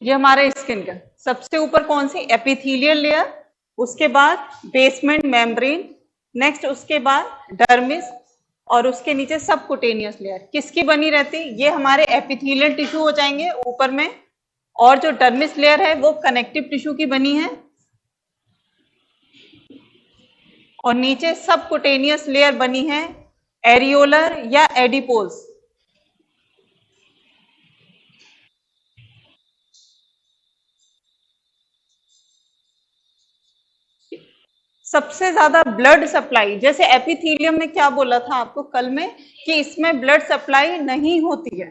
ये हमारे स्किन का सबसे ऊपर कौन सी, एपिथेलियल लेयर, उसके बाद बेसमेंट मेम्ब्रेन, नेक्स्ट उसके बाद डर्मिस, और उसके नीचे सबकुटेनियस लेयर किसकी बनी रहती, ये हमारे एपिथेलियल टिश्यू हो जाएंगे ऊपर में, और जो डर्मिस लेयर है वो कनेक्टिव टिश्यू की बनी है, और नीचे सबकुटेनियस लेयर बनी है एरियोलर या एडिपोज। सबसे ज्यादा ब्लड सप्लाई, जैसे एपिथेलियम में क्या बोला था आपको कल में कि इसमें ब्लड सप्लाई नहीं होती है,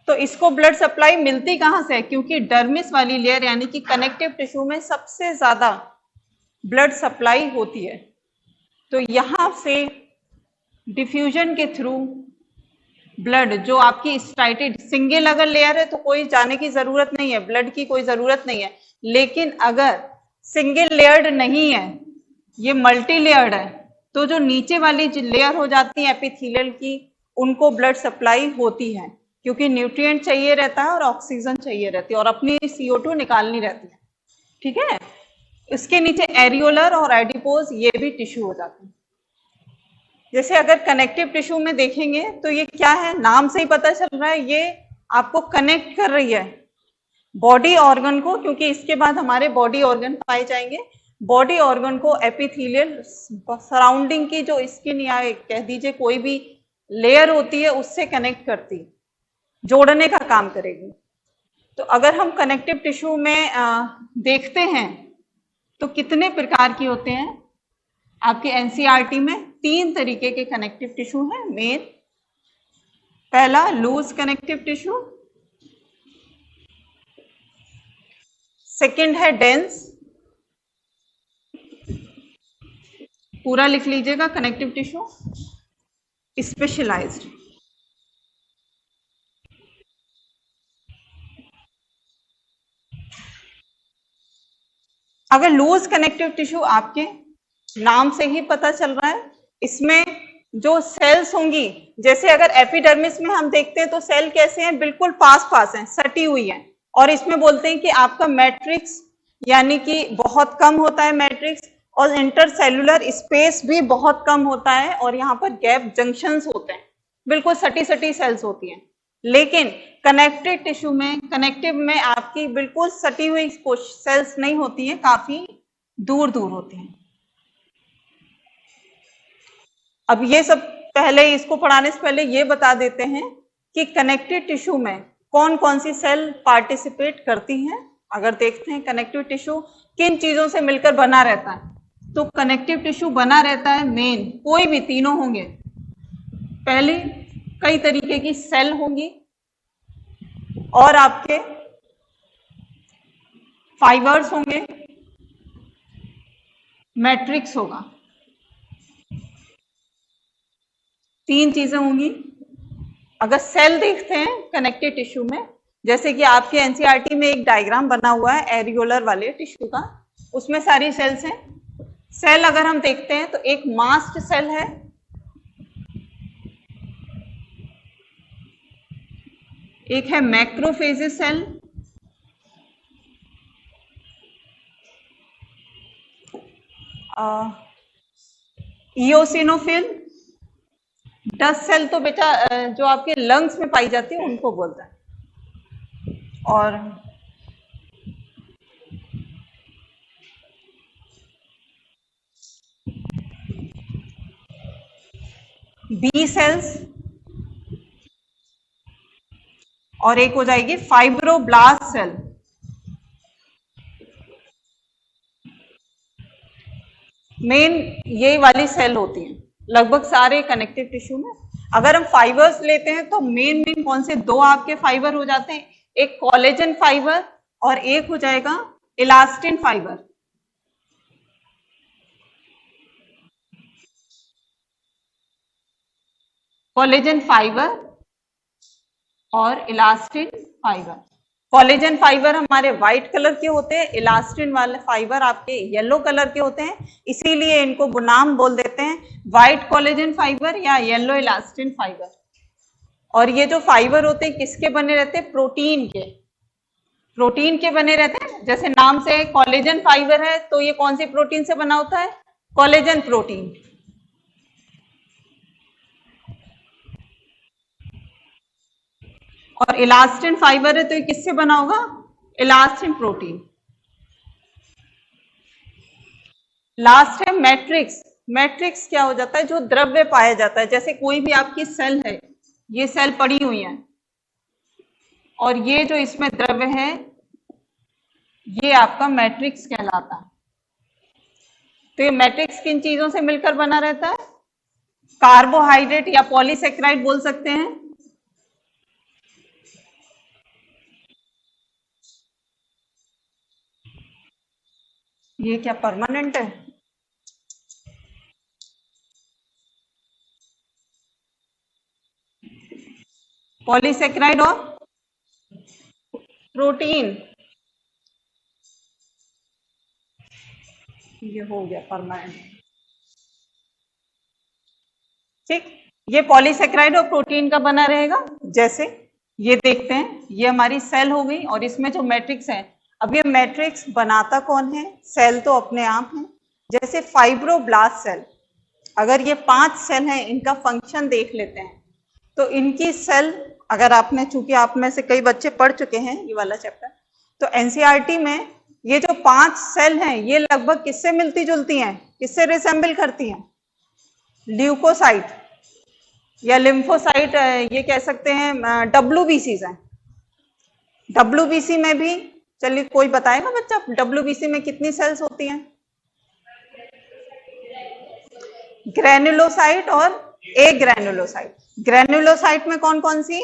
तो इसको ब्लड सप्लाई मिलती कहां से है, क्योंकि डर्मिस वाली लेयर यानी कि कनेक्टिव टिश्यू में सबसे ज्यादा ब्लड सप्लाई होती है। तो यहां से डिफ्यूजन के थ्रू ब्लड, जो आपकी स्ट्राइटेड सिंगल अगर लेयर है तो कोई जाने की जरूरत नहीं है, ब्लड की कोई जरूरत नहीं है, लेकिन अगर सिंगल लेयर्ड नहीं है, ये मल्टी लेयर्ड है, तो जो नीचे वाली लेयर हो जाती है एपिथेलियल की, उनको ब्लड सप्लाई होती है, क्योंकि न्यूट्रिएंट चाहिए रहता है और ऑक्सीजन चाहिए रहती है और अपनी CO2 निकालनी रहती है। ठीक है, इसके नीचे एरियोलर और एडिपोज ये भी टिश्यू हो जाते हैं। जैसे अगर कनेक्टिव टिश्यू में देखेंगे तो ये क्या है, नाम से ही पता चल रहा है, ये आपको कनेक्ट कर रही है बॉडी ऑर्गन को, क्योंकि इसके बाद हमारे बॉडी ऑर्गन पाए जाएंगे, बॉडी ऑर्गन को एपिथेलियल सराउंडिंग की जो स्किन या कह दीजिए कोई भी लेयर होती है उससे कनेक्ट करती, जोड़ने का काम करेगी। तो अगर हम कनेक्टिव टिश्यू में देखते हैं तो कितने प्रकार के होते हैं, आपके एनसीईआरटी में 3 तरीके के कनेक्टिव टिश्यू हैं मेन। पहला लूज कनेक्टिव टिश्यू, सेकंड है डेंस, पूरा लिख लीजिएगा कनेक्टिव टिश्यू, स्पेशलाइज्ड। अगर लूज कनेक्टिव टिश्यू आपके नाम से ही पता चल रहा है, इसमें जो सेल्स होंगी, जैसे अगर एपिडर्मिस में हम देखते हैं तो सेल कैसे हैं, बिल्कुल पास पास हैं, सटी हुई हैं, और इसमें बोलते हैं कि आपका मैट्रिक्स यानी कि बहुत कम होता है मैट्रिक्स, और इंटरसेलुलर स्पेस भी बहुत कम होता है, और यहाँ पर गैप जंक्शंस होते हैं, बिल्कुल सटी सटी सेल्स होती हैं। लेकिन कनेक्टिव टिश्यू में, कनेक्टिव में आपकी बिल्कुल सटी हुई सेल्स नहीं होती हैं, काफी दूर दूर होती हैं। अब ये सब पहले, इसको पढ़ाने से पहले ये बता देते हैं कि कनेक्टिव टिश्यू में कौन कौन सी सेल पार्टिसिपेट करती हैं। अगर देखते हैं कनेक्टिव टिश्यू किन चीजों से मिलकर बना रहता है, तो कनेक्टिव टिश्यू बना रहता है मेन, कोई भी तीनों होंगे, पहले कई तरीके की सेल होंगी, और आपके फाइबर्स होंगे, मैट्रिक्स होगा, 3 चीजें होंगी। अगर सेल देखते हैं कनेक्टिव टिश्यू में, जैसे कि आपके एनसीईआरटी में एक डायग्राम बना हुआ है एरियोलर वाले टिश्यू का, उसमें सारी सेल्स हैं। सेल अगर हम देखते हैं तो एक मास्ट सेल है, एक है macrophages cell, eosinophil, dust cell तो बेटा जो आपके लंग्स में पाई जाती है उनको बोलता है, और बी सेल्स, और एक हो जाएगी फाइब्रोब्लास्ट सेल। मेन ये वाली सेल होती है लगभग सारे कनेक्टिव टिश्यू में। अगर हम फाइबर्स लेते हैं तो मेन मेन कौन से 2 आपके फाइबर हो जाते हैं, एक कोलेजन फाइबर और एक हो जाएगा इलास्टिन फाइबर। कोलेजन फाइबर और इलास्टिन फाइबर। कोलेजन फाइबर हमारे व्हाइट कलर के होते हैं, इलास्टिन वाले फाइबर आपके येलो कलर के होते हैं, इसीलिए इनको नाम बोल देते हैं व्हाइट कोलेजन फाइबर या येलो इलास्टिन फाइबर। और ये जो फाइबर होते हैं किसके बने रहते हैं, प्रोटीन के। प्रोटीन के बने रहते हैं, जैसे नाम से कोलेजन फाइबर है, तो ये कौन सी प्रोटीन से बना होता है? Collagen protein. और इलास्टिन फाइबर है, तो ये किससे बना होगा? Elastin protein. लास्ट है मैट्रिक्स। मैट्रिक्स क्या हो जाता है? जो द्रव्य पाया जाता है, जैसे कोई भी आपकी सेल है, ये सेल पड़ी हुई है और ये जो इसमें द्रव्य है, ये आपका मैट्रिक्स कहलाता है। तो ये मैट्रिक्स किन चीजों से मिलकर बना रहता है? कार्बोहाइड्रेट या पॉलीसेक्राइड बोल सकते हैं। ये क्या परमानेंट है? पॉलीसेक्राइड और प्रोटीन, ये हो गया परमानेंट। ठीक, ये पॉलीसेक्राइड और प्रोटीन का बना रहेगा। जैसे ये देखते हैं, ये हमारी सेल हो गई और इसमें जो मैट्रिक्स है, अब ये मैट्रिक्स बनाता कौन है? सेल तो अपने आप है। जैसे फाइब्रोब्लास्ट सेल, अगर ये 5 सेल हैं, इनका फंक्शन देख लेते हैं। तो इनकी सेल, अगर आपने, चूंकि आप में से कई बच्चे पढ़ चुके हैं ये वाला चैप्टर, तो एनसीईआरटी में ये जो 5 सेल हैं, ये लगभग किससे मिलती जुलती हैं? किससे रिसेंबल करती हैं? ल्यूकोसाइट या लिम्फोसाइट, ये कह सकते हैं डब्ल्यूबीसी हैं। डब्ल्यूबीसी में भी, चलिए कोई बताएगा बच्चा, डब्ल्यूबीसी में कितनी सेल्स होती हैं? ग्रेनुलोसाइट और ए ग्रेनुलोसाइट। ग्रेनुलोसाइट में कौन कौन सी?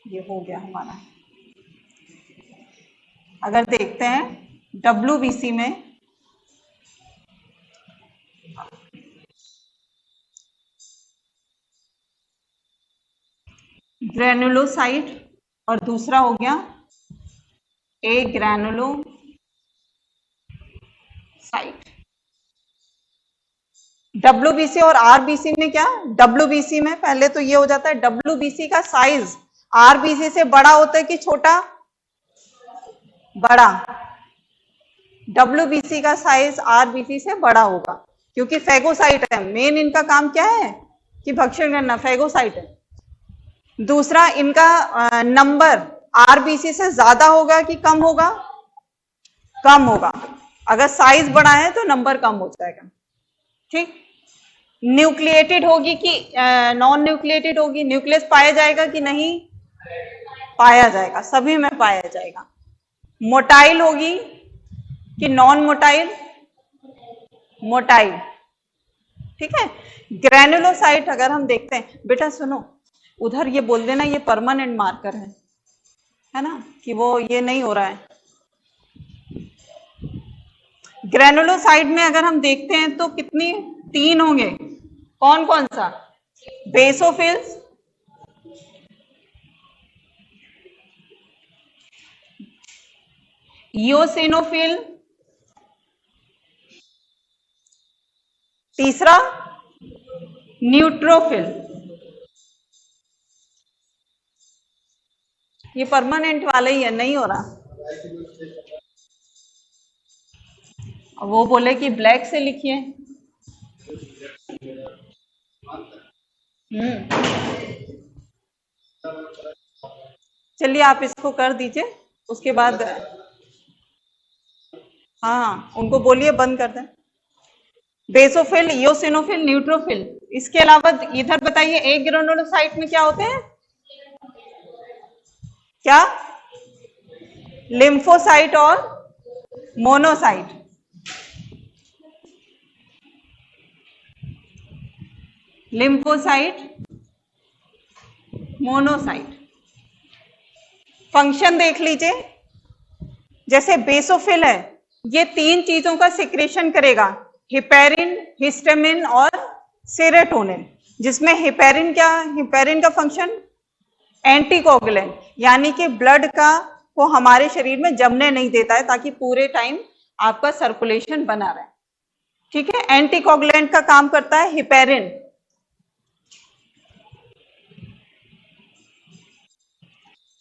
ये हो गया हमारा। अगर देखते हैं डब्ल्यूबीसी में, ग्रेनुलोसाइट और दूसरा हो गया ए ग्रेनुलोसाइट। डब्ल्यूबीसी और आरबीसी में क्या? डब्ल्यूबीसी में पहले तो ये हो जाता है, डब्ल्यूबीसी का साइज आरबीसी से बड़ा होता है कि छोटा? बड़ा। डब्ल्यूबीसी का साइज आरबीसी से बड़ा होगा, क्योंकि फेगोसाइट है। मेन इनका काम क्या है? कि भक्षण करना, फेगोसाइट है। दूसरा, इनका नंबर आरबीसी से ज्यादा होगा कि कम होगा? कम होगा। अगर साइज बड़ा है तो नंबर कम हो जाएगा। ठीक। न्यूक्लिएटेड होगी कि नॉन न्यूक्लिएटेड होगी? न्यूक्लियस पाया जाएगा कि नहीं? पाया जाएगा, सभी में पाया जाएगा। मोटाइल होगी कि नॉन मोटाइल? मोटाइल। ठीक है। ग्रेनुलोसाइट अगर हम देखते हैं, बेटा सुनो, उधर ये बोल देना ये परमानेंट मार्कर है ना, कि वो ये नहीं हो रहा है। ग्रेनुलोसाइट में अगर हम देखते हैं तो कितनी? 3 होंगे। कौन कौन सा? बेसोफिल्स, इओसिनोफिल, तीसरा न्यूट्रोफिल। ये परमानेंट वाला ही है, नहीं हो रहा। वो बोले कि ब्लैक से लिखिए। चलिए आप इसको कर दीजिए, उसके बाद हाँ उनको बोलिए बंद कर दें। Basophil, eosinophil, neutrophil. इसके अलावा इधर बताइए, एक ग्रेनुलोसाइट में क्या होते हैं? क्या? लिम्फोसाइट और मोनोसाइट। Lymphocyte, monocyte. फंक्शन देख लीजिए। जैसे बेसोफिल है, ये 3 चीजों का सिक्रेशन करेगा, हिपेरिन, हिस्टामिन और सेरोटोनिन। जिसमें हिपेरिन क्या? हिपेरिन का फंक्शन एंटीकोगुलेंट, यानी कि ब्लड का को हमारे शरीर में जमने नहीं देता है, ताकि पूरे टाइम आपका सर्कुलेशन बना रहे। ठीक है। एंटीकोगुलेंट का काम करता है हिपेरिन।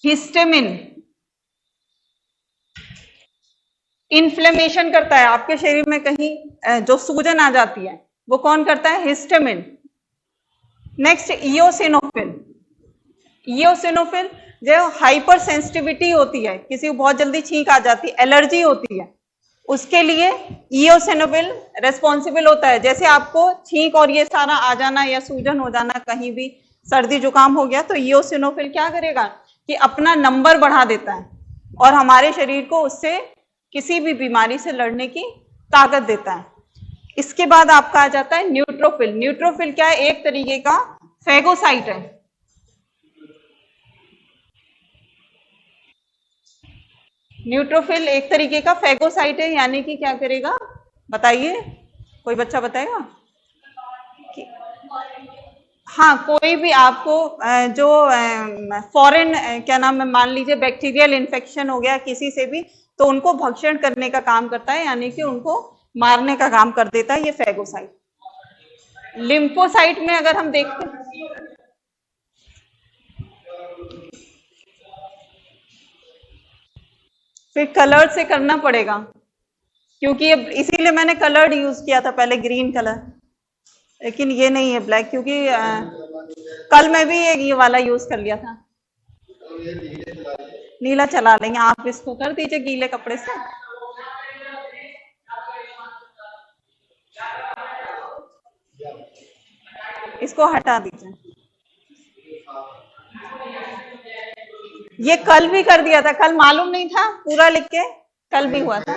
हिस्टामिन इन्फ्लेमेशन करता है आपके शरीर में, कहीं जो सूजन आ जाती है वो कौन करता है? हिस्टामिन। नेक्स्ट इयोसिनोफिल। इयोसिनोफिल जो हाइपर सेंसिटिविटी होती है, किसी को बहुत जल्दी छींक आ जाती है, एलर्जी होती है, उसके लिए इयोसिनोफिल रेस्पॉन्सिबल होता है। जैसे आपको छींक और ये सारा आ जाना या सूजन हो जाना, कहीं भी सर्दी जुकाम हो गया, तो इयोसिनोफिल क्या करेगा कि अपना नंबर बढ़ा देता है और हमारे शरीर को उससे किसी भी बीमारी से लड़ने की ताकत देता है। इसके बाद आपका आ जाता है न्यूट्रोफिल। न्यूट्रोफिल क्या है? एक तरीके का फैगोसाइट है। न्यूट्रोफिल एक तरीके का फैगोसाइट है, यानी कि क्या करेगा बताइए, कोई बच्चा बताएगा? हाँ, कोई भी आपको जो फॉरेन क्या नाम है, मान लीजिए बैक्टीरियल इन्फेक्शन हो गया किसी से भी, तो उनको भक्षण करने का काम करता है, यानी कि उनको मारने का काम कर देता है ये फैगोसाइट। लिम्फोसाइट में अगर हम देखते हैं, फिर कलर से करना पड़ेगा, क्योंकि ये इसीलिए मैंने कलर्ड यूज किया था पहले, ग्रीन कलर, लेकिन ये नहीं है ब्लैक, क्योंकि कल मैं भी ये वाला यूज कर लिया था। नीला चला लेंगे, आप इसको कर दीजिए गीले कपड़े से। इसको हटा दीजिए। ये कल भी कर दिया था, कल मालूम नहीं था पूरा लिख के, कल भी हुआ था।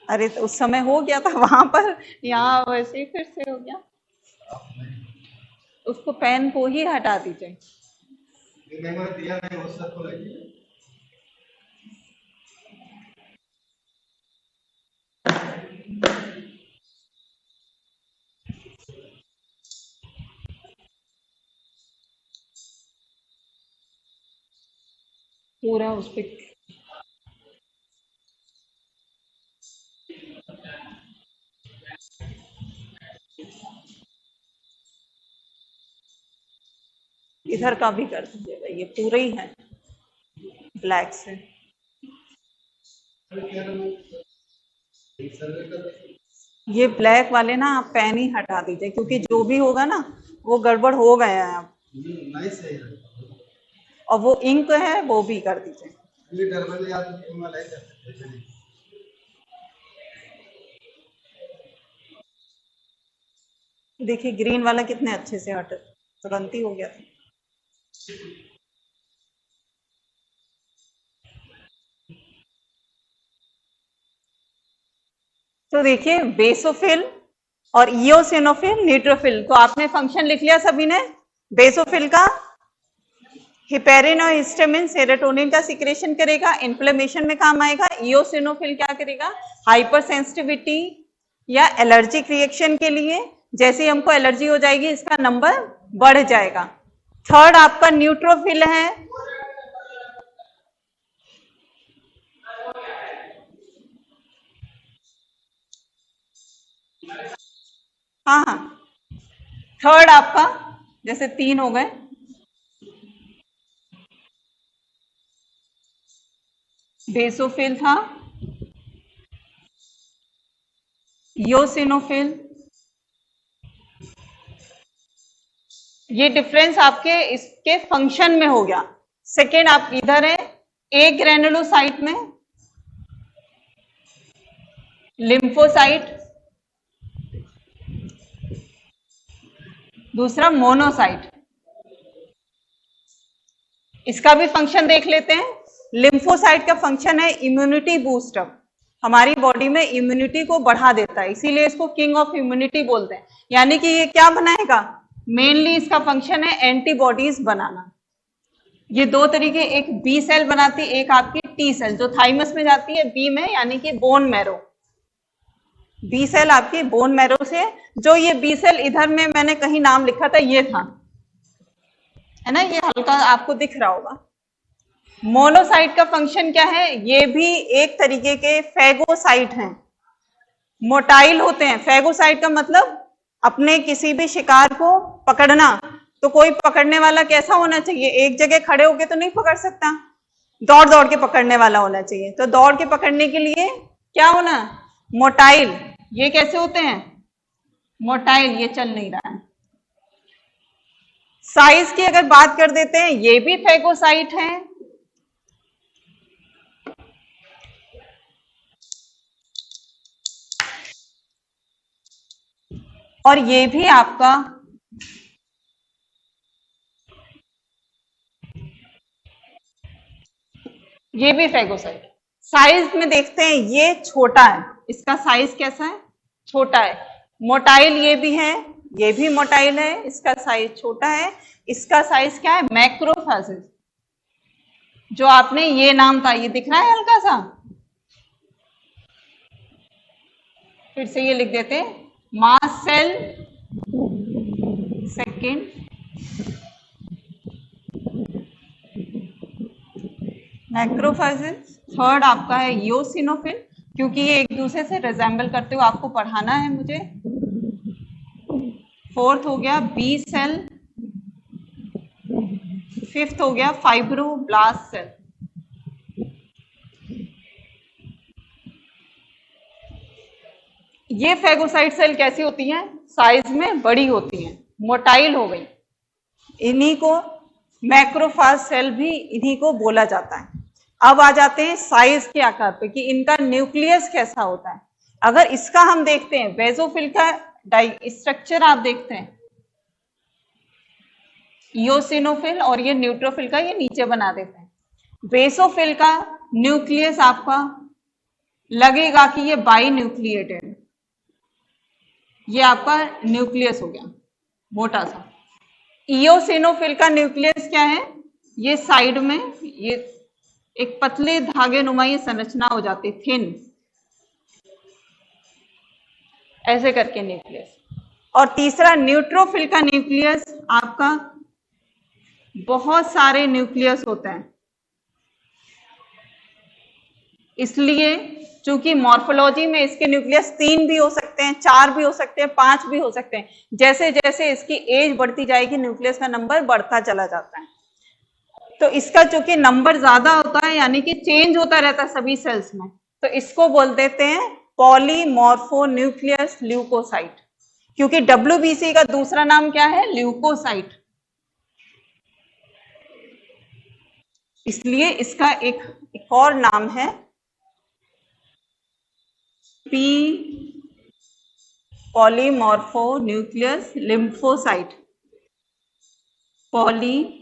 अरे तो उस समय हो गया था वहां पर, यहाँ वैसे ही फिर से हो गया। उसको पेन को ही हटा दीजिए। पूरा उस पे इधर का भी कर दीजिएगा, ये पूरे ही है ब्लैक से। ये ब्लैक वाले ना आप पेन ही हटा दीजिए, क्योंकि जो भी होगा ना वो गड़बड़ हो गया है अब, और वो इंक है वो भी कर दीजिए। देखिए ग्रीन वाला कितने अच्छे से हट, तुरंत ही हो गया था। तो देखिए बेसोफिल और इयोसिनोफिल, न्यूट्रोफिल, तो आपने फंक्शन लिख लिया सभी ने। बेसोफिल का हिपेरिन और हिस्टामिन सेरोटोनिन का सिक्रेशन करेगा, इन्फ्लेमेशन में काम आएगा। इयोसिनोफिल क्या करेगा? हाइपर सेंसिटिविटी या एलर्जिक रिएक्शन के लिए, जैसे ही हमको एलर्जी हो जाएगी इसका नंबर बढ़ जाएगा। थर्ड आपका न्यूट्रोफिल है, हाँ हाँ, थर्ड आपका जैसे 3 हो गए, बेसोफिल था, इयोसिनोफिल, ये डिफरेंस आपके इसके फंक्शन में हो गया। सेकेंड आप इधर है, एक ग्रेनुलोसाइट में लिम्फोसाइट, दूसरा मोनोसाइट। इसका भी फंक्शन देख लेते हैं। लिम्फोसाइट का फंक्शन है इम्यूनिटी बूस्टअप, हमारी बॉडी में इम्यूनिटी को बढ़ा देता है, इसीलिए इसको किंग ऑफ इम्यूनिटी बोलते हैं। यानी कि ये क्या बनाएगा? मेनली इसका फंक्शन है एंटीबॉडीज बनाना। ये दो तरीके, एक बी सेल बनाती है, एक आपकी टी सेल जो थाइमस में जाती है, बी में यानी कि बोन मैरो। बी सेल आपकी बोन मैरो से, जो ये बी सेल इधर में मैंने कहीं नाम लिखा था, ये था, है ना, ये हल्का आपको दिख रहा होगा। मोनोसाइट का फंक्शन क्या है? ये भी एक तरीके के फैगोसाइट हैं, मोटाइल होते हैं। फैगोसाइट का मतलब अपने किसी भी शिकार को पकड़ना, तो कोई पकड़ने वाला कैसा होना चाहिए, एक जगह खड़े होके तो नहीं पकड़ सकता, दौड़ दौड़ के पकड़ने वाला होना चाहिए। तो दौड़ के पकड़ने के लिए क्या होना, मोटाइल। ये कैसे होते हैं, मोटाइल, ये चल नहीं रहा है। साइज की अगर बात कर देते हैं, ये भी फेगोसाइट है, और ये भी आपका ये भी फेगोसाइट। साइज में देखते हैं, ये छोटा है, इसका साइज कैसा है, छोटा है। मोटाइल ये भी है, ये भी मोटाइल है, इसका साइज छोटा है। इसका साइज क्या है, मैक्रोफेजेस। जो आपने ये नाम था, ये दिख रहा है हल्का सा, फिर से ये लिख देते हैं, मास सेल सेकेंड, मैक्रोफेजेस थर्ड आपका है इओसिनोफिल, क्योंकि ये एक दूसरे से रिजेंबल करते हुए आपको पढ़ाना है मुझे। फोर्थ हो गया बी सेल, फिफ्थ हो गया फाइब्रोब्लास्ट सेल। ये फेगोसाइट सेल कैसी होती हैं, साइज में बड़ी होती हैं, मोटाइल हो गई, इन्हीं को मैक्रोफेज सेल भी इन्हीं को बोला जाता है। अब आ जाते हैं साइज के आकार पे कि इनका न्यूक्लियस कैसा होता है। अगर इसका हम देखते हैं, बेसोफिल का स्ट्रक्चर आप देखते हैं, इओसिनोफिल और ये न्यूट्रोफिल का ये नीचे बना देते हैं। बेसोफिल का न्यूक्लियस आपका लगेगा कि ये बाई न्यूक्लिएटेड है, ये आपका न्यूक्लियस हो गया मोटा सा। इओसिनोफिल का न्यूक्लियस क्या है, ये साइड में ये एक पतले धागे नुमा ये संरचना हो जाती, थिन, ऐसे करके न्यूक्लियस। और तीसरा न्यूट्रोफिल का न्यूक्लियस आपका बहुत सारे न्यूक्लियस होते हैं, इसलिए चूंकि मॉर्फोलॉजी में इसके न्यूक्लियस 3 भी हो सकते हैं, 4 भी हो सकते हैं, 5 भी हो सकते हैं। जैसे जैसे इसकी एज बढ़ती जाएगी न्यूक्लियस का नंबर बढ़ता चला जाता है। तो इसका चूंकि नंबर ज्यादा होता है, यानी कि चेंज होता रहता है सभी सेल्स में, तो इसको बोल देते हैं पॉलीमॉर्फोन्यूक्लियस ल्यूकोसाइट, क्योंकि WBC का दूसरा नाम क्या है, ल्यूकोसाइट, इसलिए इसका एक और नाम है P polymorphonuclear lymphocyte, polymorpho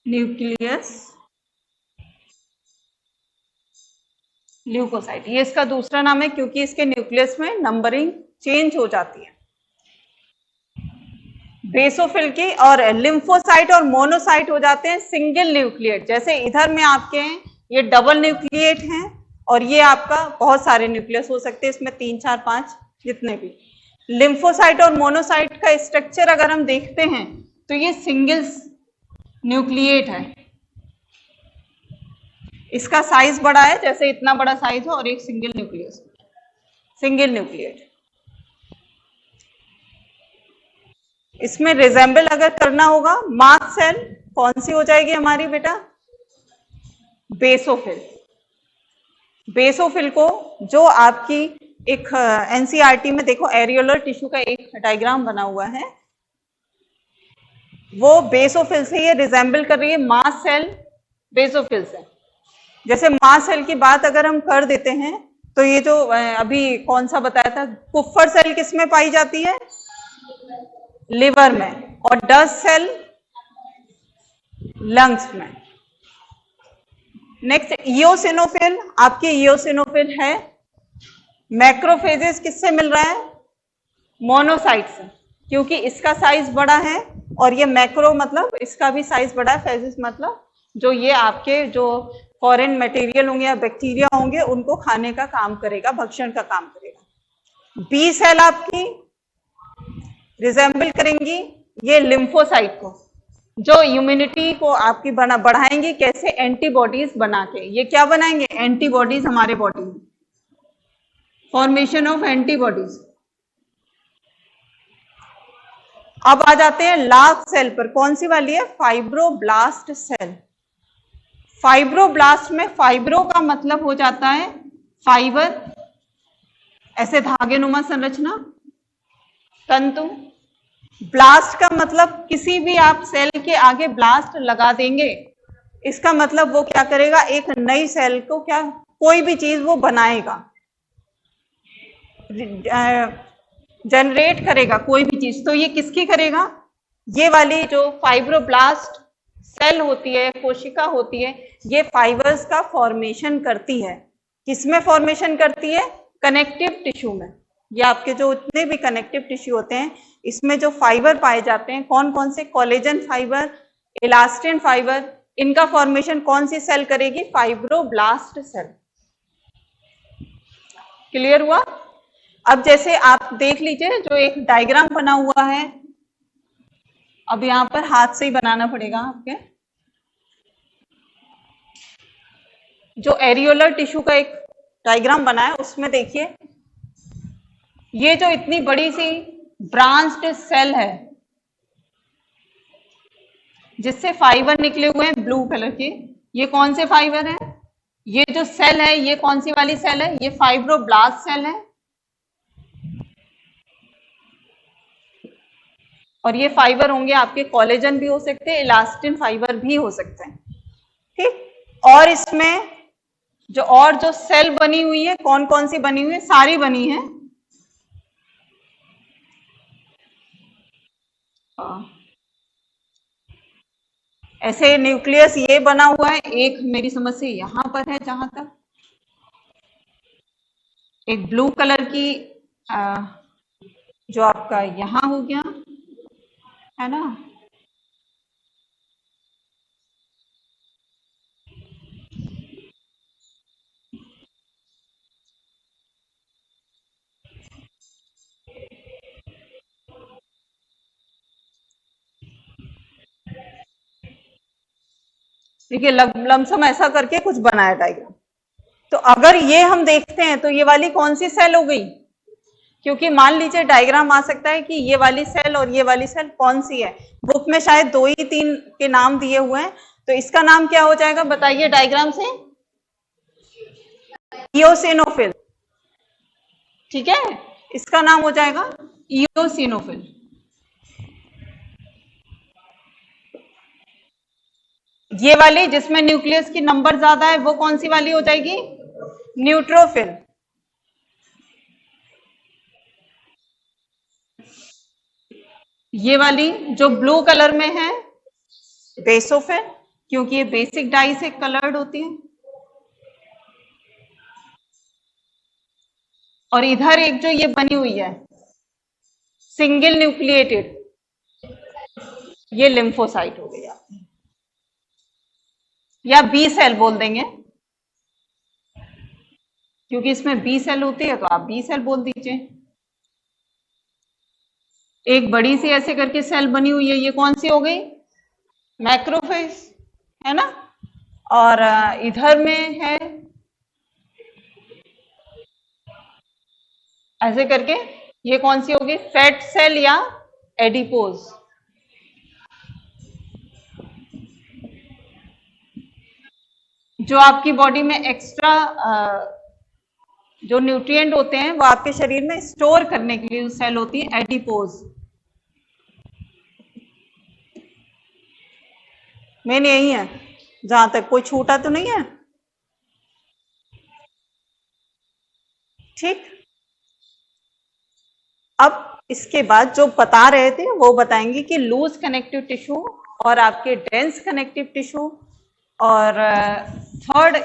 nucleus leukocyte, ये इसका दूसरा नाम है, क्योंकि इसके न्यूक्लियस में नंबरिंग चेंज हो जाती है। बेसोफिल की और लिम्फोसाइट और मोनोसाइट हो जाते हैं सिंगल न्यूक्लिएट। जैसे इधर में आपके हैं ये डबल न्यूक्लिएट हैं, और ये आपका बहुत सारे न्यूक्लियस हो सकते हैं, इसमें 3, 4, 5 जितने भी। लिम्फोसाइट और मोनोसाइट का स्ट्रक्चर अगर हम देखते हैं तो ये सिंगल न्यूक्लिएट है, इसका साइज बड़ा है, जैसे इतना बड़ा साइज हो, और एक सिंगल न्यूक्लियस, सिंगल न्यूक्लिएट। इसमें रिजेंबल अगर करना होगा, मास सेल कौन सी हो जाएगी हमारी बेटा, बेसोफिल। बेसोफिल को जो आपकी एक एनसीईआरटी में देखो एरियोलर टिश्यू का एक डायग्राम बना हुआ है, वो बेसोफिल से ये रिजेंबल कर रही है, मास सेल बेसोफिल से। जैसे मास सेल की बात अगर हम कर देते हैं, तो ये जो अभी कौन सा बताया था, कुफ्फर सेल किस में पाई जाती है, लिवर में, और डस्ट सेल लंग्स में। नेक्स्ट इओसिनोफिल, आपके इओसिनोफिल है, मैक्रोफेजेस किससे मिल रहा है, मोनोसाइट से, क्योंकि इसका साइज बड़ा है, और ये मैक्रो मतलब इसका भी साइज बड़ा है, फेजेस मतलब जो ये आपके जो फॉरेन मटेरियल होंगे या बैक्टीरिया होंगे उनको खाने का काम करेगा, भक्षण का काम करेगा। बी सेल आपकी रिजेंबल करेंगी ये लिम्फोसाइट को, जो इम्यूनिटी को आपकी बढ़ाएंगे कैसे, एंटीबॉडीज बना के। ये क्या बनाएंगे, एंटीबॉडीज हमारे बॉडी में, फॉर्मेशन ऑफ एंटीबॉडीज। अब आ जाते हैं लास्ट सेल पर, कौन सी वाली है, फाइब्रोब्लास्ट सेल। फाइब्रोब्लास्ट में फाइब्रो का मतलब हो जाता है फाइबर, ऐसे धागे नुमा संरचना, तंतु। ब्लास्ट का मतलब किसी भी आप सेल के आगे ब्लास्ट लगा देंगे, इसका मतलब वो क्या करेगा, एक नई सेल को क्या, कोई भी चीज वो बनाएगा, जनरेट करेगा कोई भी चीज। तो ये किसकी करेगा, ये वाली जो फाइब्रोब्लास्ट सेल होती है, कोशिका होती है, ये फाइबर्स का फॉर्मेशन करती है। किसमें फॉर्मेशन करती है, कनेक्टिव टिश्यू में। ये आपके जो इतने भी कनेक्टिव टिश्यू होते हैं, इसमें जो फाइबर पाए जाते हैं कौन कौन से, कोलेजन फाइबर, इलास्टिन फाइबर, इनका फॉर्मेशन कौन सी सेल करेगी, फाइब्रोब्लास्ट सेल। क्लियर हुआ। अब जैसे आप देख लीजिए, जो एक डायग्राम बना हुआ है, अब यहां पर हाथ से ही बनाना पड़ेगा आपके, जो एरियोलर टिश्यू का एक डायग्राम बना है, उसमें देखिए ये जो इतनी बड़ी सी ब्रांच्ड सेल है जिससे फाइबर निकले हुए हैं ब्लू कलर के, ये कौन से फाइबर हैं, ये जो सेल है ये कौन सी वाली सेल है, ये फाइब्रोब्लास्ट सेल है। और ये फाइबर होंगे आपके कोलेजन भी हो सकते हैं, इलास्टिन फाइबर भी हो सकते हैं, ठीक। और इसमें जो सेल बनी हुई है, कौन कौन सी बनी हुई है, सारी बनी है। ऐसे न्यूक्लियस ये बना हुआ है, एक मेरी समझ से यहां पर है जहां तक, एक ब्लू कलर की जो आपका यहां हो गया है ना, देखिए लमसम ऐसा करके कुछ बनाया डायग्राम। तो अगर ये हम देखते हैं तो ये वाली कौन सी सेल हो गई, क्योंकि मान लीजिए डायग्राम आ सकता है कि ये वाली सेल और ये वाली सेल कौन सी है, बुक में शायद 2 ही 3 के नाम दिए हुए हैं, तो इसका नाम क्या हो जाएगा बताइए डायग्राम से, इओसिनोफिल, ठीक है, इसका नाम हो जाएगा इओसिनोफिल। ये वाली जिसमें न्यूक्लियस की नंबर ज्यादा है वो कौन सी वाली हो जाएगी, न्यूट्रोफिल। ये वाली जो ब्लू कलर में है बेसोफिल, क्योंकि ये बेसिक डाई से कलर्ड होती है। और इधर एक जो ये बनी हुई है सिंगल न्यूक्लिएटेड, ये लिम्फोसाइट हो गई आपकी, या बी सेल बोल देंगे, क्योंकि इसमें बी सेल होती है तो आप बी सेल बोल दीजिए। एक बड़ी सी ऐसे करके सेल बनी हुई है, ये कौन सी हो गई, मैक्रोफेज, है ना। और इधर में है ऐसे करके, ये कौन सी होगी, फैट सेल या एडिपोज। जो आपकी बॉडी में एक्स्ट्रा जो न्यूट्रिएंट होते हैं वो आपके शरीर में स्टोर करने के लिए सेल होती है एडिपोज। मेन यही है, जहां तक कोई छूटा तो नहीं है, ठीक। अब इसके बाद जो बता रहे थे वो बताएंगे कि लूज कनेक्टिव टिश्यू और आपके डेंस कनेक्टिव टिश्यू और थर्ड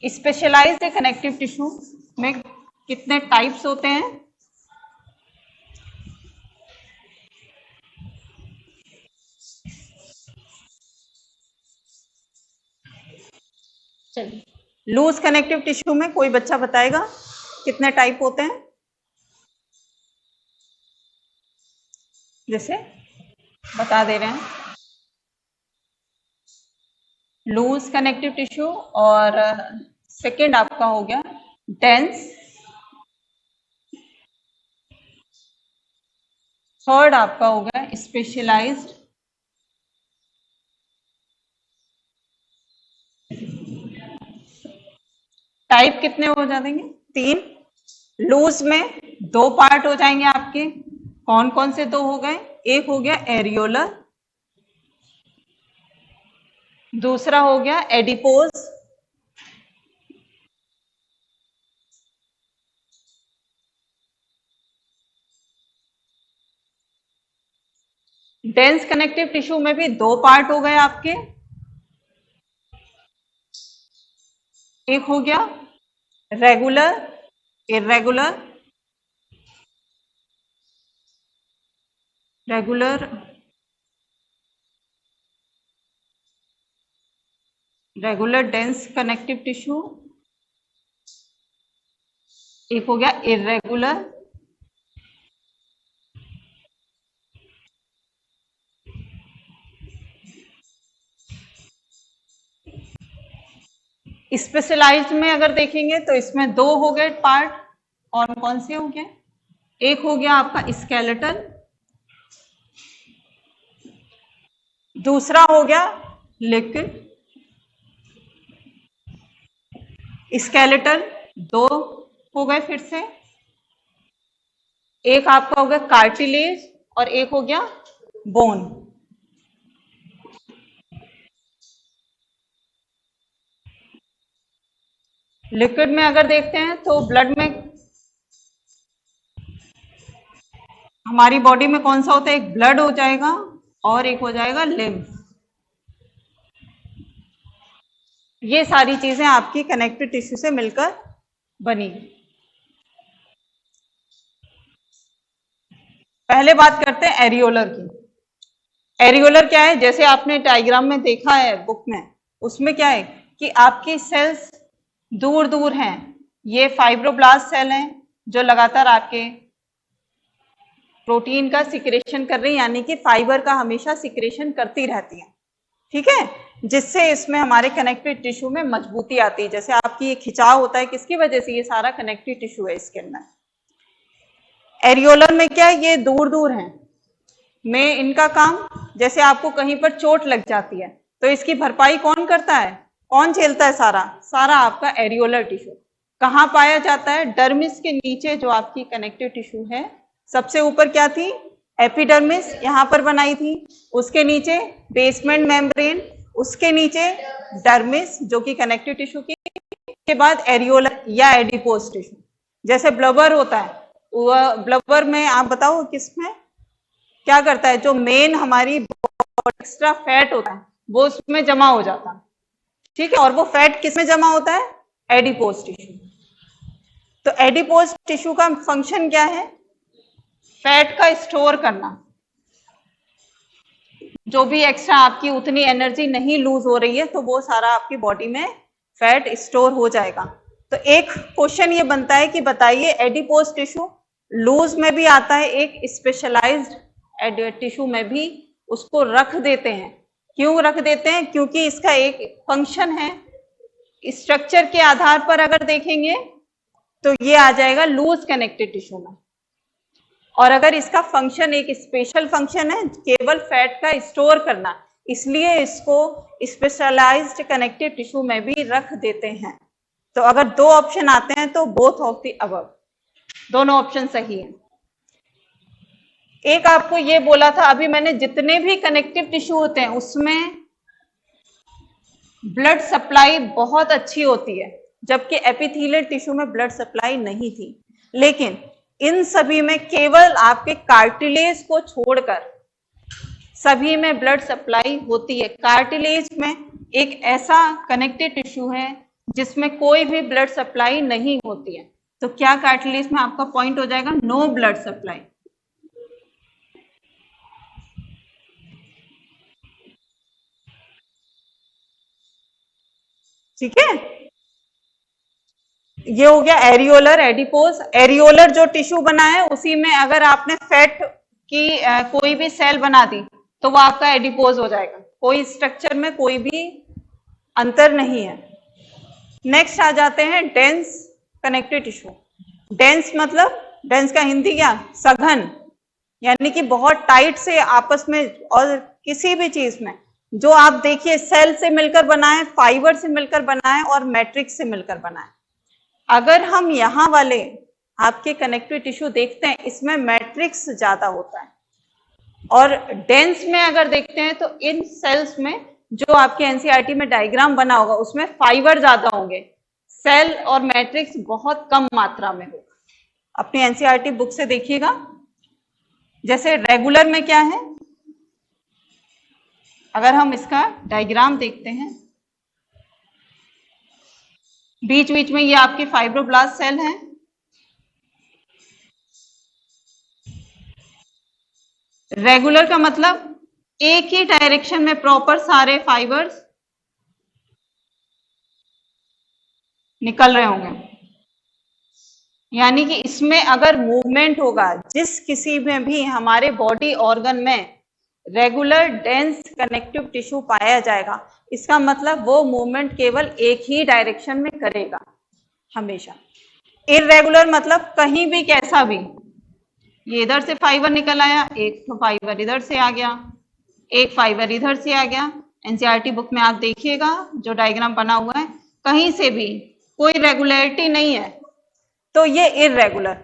स्पेशलाइज्ड कनेक्टिव टिश्यू में कितने टाइप्स होते हैं। चलिए, लूज कनेक्टिव टिश्यू में कोई बच्चा बताएगा कितने टाइप होते हैं, जैसे बता दे रहे हैं। लूज कनेक्टिव टिश्यू, और सेकेंड आपका हो गया डेंस, थर्ड आपका हो गया स्पेशलाइज्ड, टाइप कितने हो जाएंगे? 3। लूज में 2 पार्ट हो जाएंगे आपके, कौन कौन से 2 हो गए? एक हो गया एरियोलर, दूसरा हो गया एडिपोज, डेंस कनेक्टिव टिश्यू में भी 2 पार्ट हो गए आपके, एक हो गया regular, irregular, regular, regular dense connective tissue, एक हो गया इरेगुलर, स्पेशलाइज्ड में अगर देखेंगे तो इसमें 2 हो गए पार्ट, कौन कौन से हो गए? एक हो गया आपका स्केलेटल, दूसरा हो गया लिक्विड। स्केलेटल 2 हो गए फिर से, एक आपका हो गया कार्टिलेज और एक हो गया बोन। लिक्विड में अगर देखते हैं तो ब्लड में हमारी बॉडी में कौन सा होता है? एक ब्लड हो जाएगा और एक हो जाएगा लिम्फ। ये सारी चीजें आपकी कनेक्टिव टिश्यू से मिलकर बनी। पहले बात करते हैं एरियोलर की। एरियोलर क्या है? जैसे आपने डायग्राम में देखा है बुक में, उसमें क्या है कि आपकी सेल्स दूर दूर हैं, ये फाइब्रोब्लास्ट सेल हैं जो लगातार आपके प्रोटीन का सिक्रेशन कर रही है, यानी कि फाइबर का हमेशा सिक्रेशन करती रहती है, ठीक है, जिससे इसमें हमारे कनेक्टिव टिश्यू में मजबूती आती है। जैसे आपकी ये खिंचाव होता है, किसकी वजह से? ये सारा कनेक्टिव टिश्यू है इसके अंदर। एरियोलर में क्या है? ये दूर दूर हैं, में इनका काम, जैसे आपको कहीं पर चोट लग जाती है तो इसकी भरपाई कौन करता है? कौन झेलता है? सारा आपका एरियोलर टिश्यू। कहाँ पाया जाता है? डर्मिस के नीचे जो आपकी कनेक्टिव टिश्यू है, सबसे ऊपर क्या थी? एपिडर्मिस, यहां पर बनाई थी, उसके नीचे बेसमेंट मेम्ब्रेन, उसके नीचे डर्मिस जो कि कनेक्टिव टिश्यू की, के बाद एरियोलर या एडिपोज टिश्यू। जैसे ब्लबर होता है, वह ब्लबर में आप बताओ किसमें क्या करता है? जो मेन हमारी एक्स्ट्रा फैट होता है वो उसमें जमा हो जाता है, ठीक है, और वो फैट किसमें जमा होता है? Adipose tissue. तो एडिपोज टिश्यू का फंक्शन क्या है? फैट का स्टोर करना। जो भी एक्स्ट्रा आपकी उतनी एनर्जी नहीं लूज हो रही है तो वो सारा आपकी बॉडी में फैट स्टोर हो जाएगा। तो एक क्वेश्चन ये बनता है कि बताइए एडिपोज टिश्यू लूज में भी आता है, एक स्पेशलाइज्ड टिश्यू में भी उसको रख देते हैं। क्यों रख देते हैं? क्योंकि इसका एक फंक्शन है। स्ट्रक्चर के आधार पर अगर देखेंगे तो ये आ जाएगा लूज कनेक्टिव टिश्यू में, और अगर इसका फंक्शन एक स्पेशल फंक्शन है केवल फैट का स्टोर करना, इसलिए इसको स्पेशलाइज्ड कनेक्टिव टिश्यू में भी रख देते हैं। तो अगर 2 ऑप्शन आते हैं तो बोथ ऑफ द अबव, दोनों ऑप्शन सही है। एक आपको ये बोला था अभी मैंने, जितने भी कनेक्टिव टिश्यू होते हैं उसमें ब्लड सप्लाई बहुत अच्छी होती है, जबकि एपिथेलियल टिश्यू में ब्लड सप्लाई नहीं थी। लेकिन इन सभी में केवल आपके कार्टिलेज को छोड़कर सभी में ब्लड सप्लाई होती है। कार्टिलेज में एक ऐसा कनेक्टिव टिश्यू है जिसमें कोई भी ब्लड सप्लाई नहीं होती है। तो क्या कार्टिलेज में आपका पॉइंट हो जाएगा? No blood supply. ठीक है, ये हो गया एरियोलर, एडिपोज। एरियोलर जो टिश्यू बना है उसी में अगर आपने फैट की कोई भी सेल बना दी तो वो आपका एडिपोज हो जाएगा। कोई स्ट्रक्चर में कोई भी अंतर नहीं है। नेक्स्ट आ जाते हैं डेंस कनेक्टिव टिश्यू। डेंस मतलब, डेंस का हिंदी क्या, सघन, यानी कि बहुत टाइट से आपस में, और किसी भी चीज में जो आप देखिए सेल से मिलकर बना है, फाइबर से मिलकर बना है और मैट्रिक्स से मिलकर बना है। अगर हम यहाँ वाले आपके कनेक्टिव टिश्यू देखते हैं, इसमें मैट्रिक्स ज्यादा होता है, और डेंस में अगर देखते हैं तो इन सेल्स में जो आपके एनसीईआरटी में डायग्राम बना होगा उसमें फाइबर ज्यादा होंगे, सेल और मैट्रिक्स बहुत कम मात्रा में होगा। अपनी एनसीईआरटी बुक से देखिएगा। जैसे रेगुलर में क्या है, अगर हम इसका डायग्राम देखते हैं, बीच बीच में ये आपके फाइब्रोब्लास्ट सेल हैं, रेगुलर का मतलब एक ही डायरेक्शन में प्रॉपर सारे फाइबर्स निकल रहे होंगे, यानी कि इसमें अगर मूवमेंट होगा, जिस किसी में भी हमारे बॉडी ऑर्गन में रेगुलर डेंस कनेक्टिव टिश्यू पाया जाएगा, इसका मतलब वो मूवमेंट केवल एक ही डायरेक्शन में करेगा हमेशा। इररेगुलर मतलब कहीं भी कैसा भी, ये इधर से फाइबर निकल आया, एक तो फाइबर इधर से आ गया, एक फाइबर इधर से आ गया। एनसीईआरटी बुक में आप देखिएगा जो डायग्राम बना हुआ है, कहीं से भी कोई रेगुलरिटी नहीं है, तो ये इररेगुलर,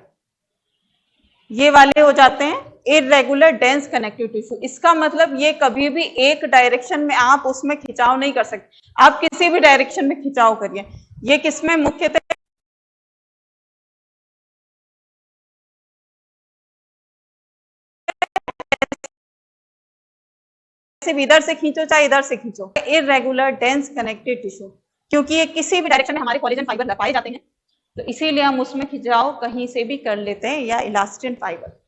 ये वाले हो जाते हैं इररेगुलर डेंस कनेक्टिव टिश्यू। इसका मतलब ये कभी भी एक डायरेक्शन में आप उसमें खिंचाव नहीं कर सकते, आप किसी भी डायरेक्शन में खिंचाव करिए। ये किसमें मुख्यतः इधर से खींचो चाहे इधर से खींचो, इररेगुलर डेंस कनेक्टिव टिश्यू, क्योंकि ये किसी भी डायरेक्शन में हमारे कोलेजन फाइबर पाए जाते हैं, तो इसीलिए हम उसमें खिंचाव कहीं से भी कर लेते हैं, या इलास्टिन फाइबर।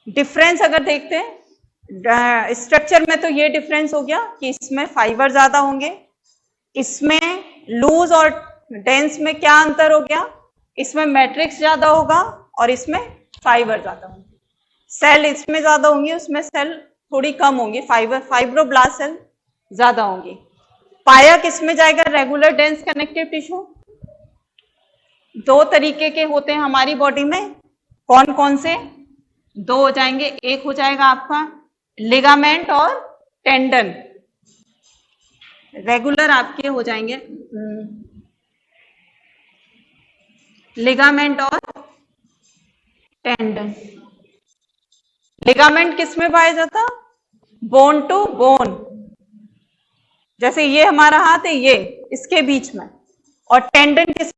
डिफरेंस अगर देखते हैं स्ट्रक्चर में, तो ये डिफरेंस हो गया कि इसमें फाइबर ज्यादा होंगे, इसमें लूज और डेंस में क्या अंतर हो गया, इसमें मैट्रिक्स ज्यादा होगा और इसमें फाइबर ज्यादा होंगे। सेल इसमें ज्यादा होंगी, उसमें सेल थोड़ी कम होंगी, फाइब्रोब्लास्ट सेल ज्यादा होंगी। पाया किसमें जाएगा रेगुलर डेंस कनेक्टिव टिश्यू? दो तरीके के होते हैं हमारी बॉडी में, कौन कौन से? दो हो जाएंगे, एक हो जाएगा आपका लिगामेंट और टेंडन। रेगुलर आपके हो जाएंगे लिगामेंट और टेंडन। लिगामेंट किस में पाया जाता? बोन टू बोन, जैसे ये हमारा हाथ है, ये इसके बीच में, और टेंडन किस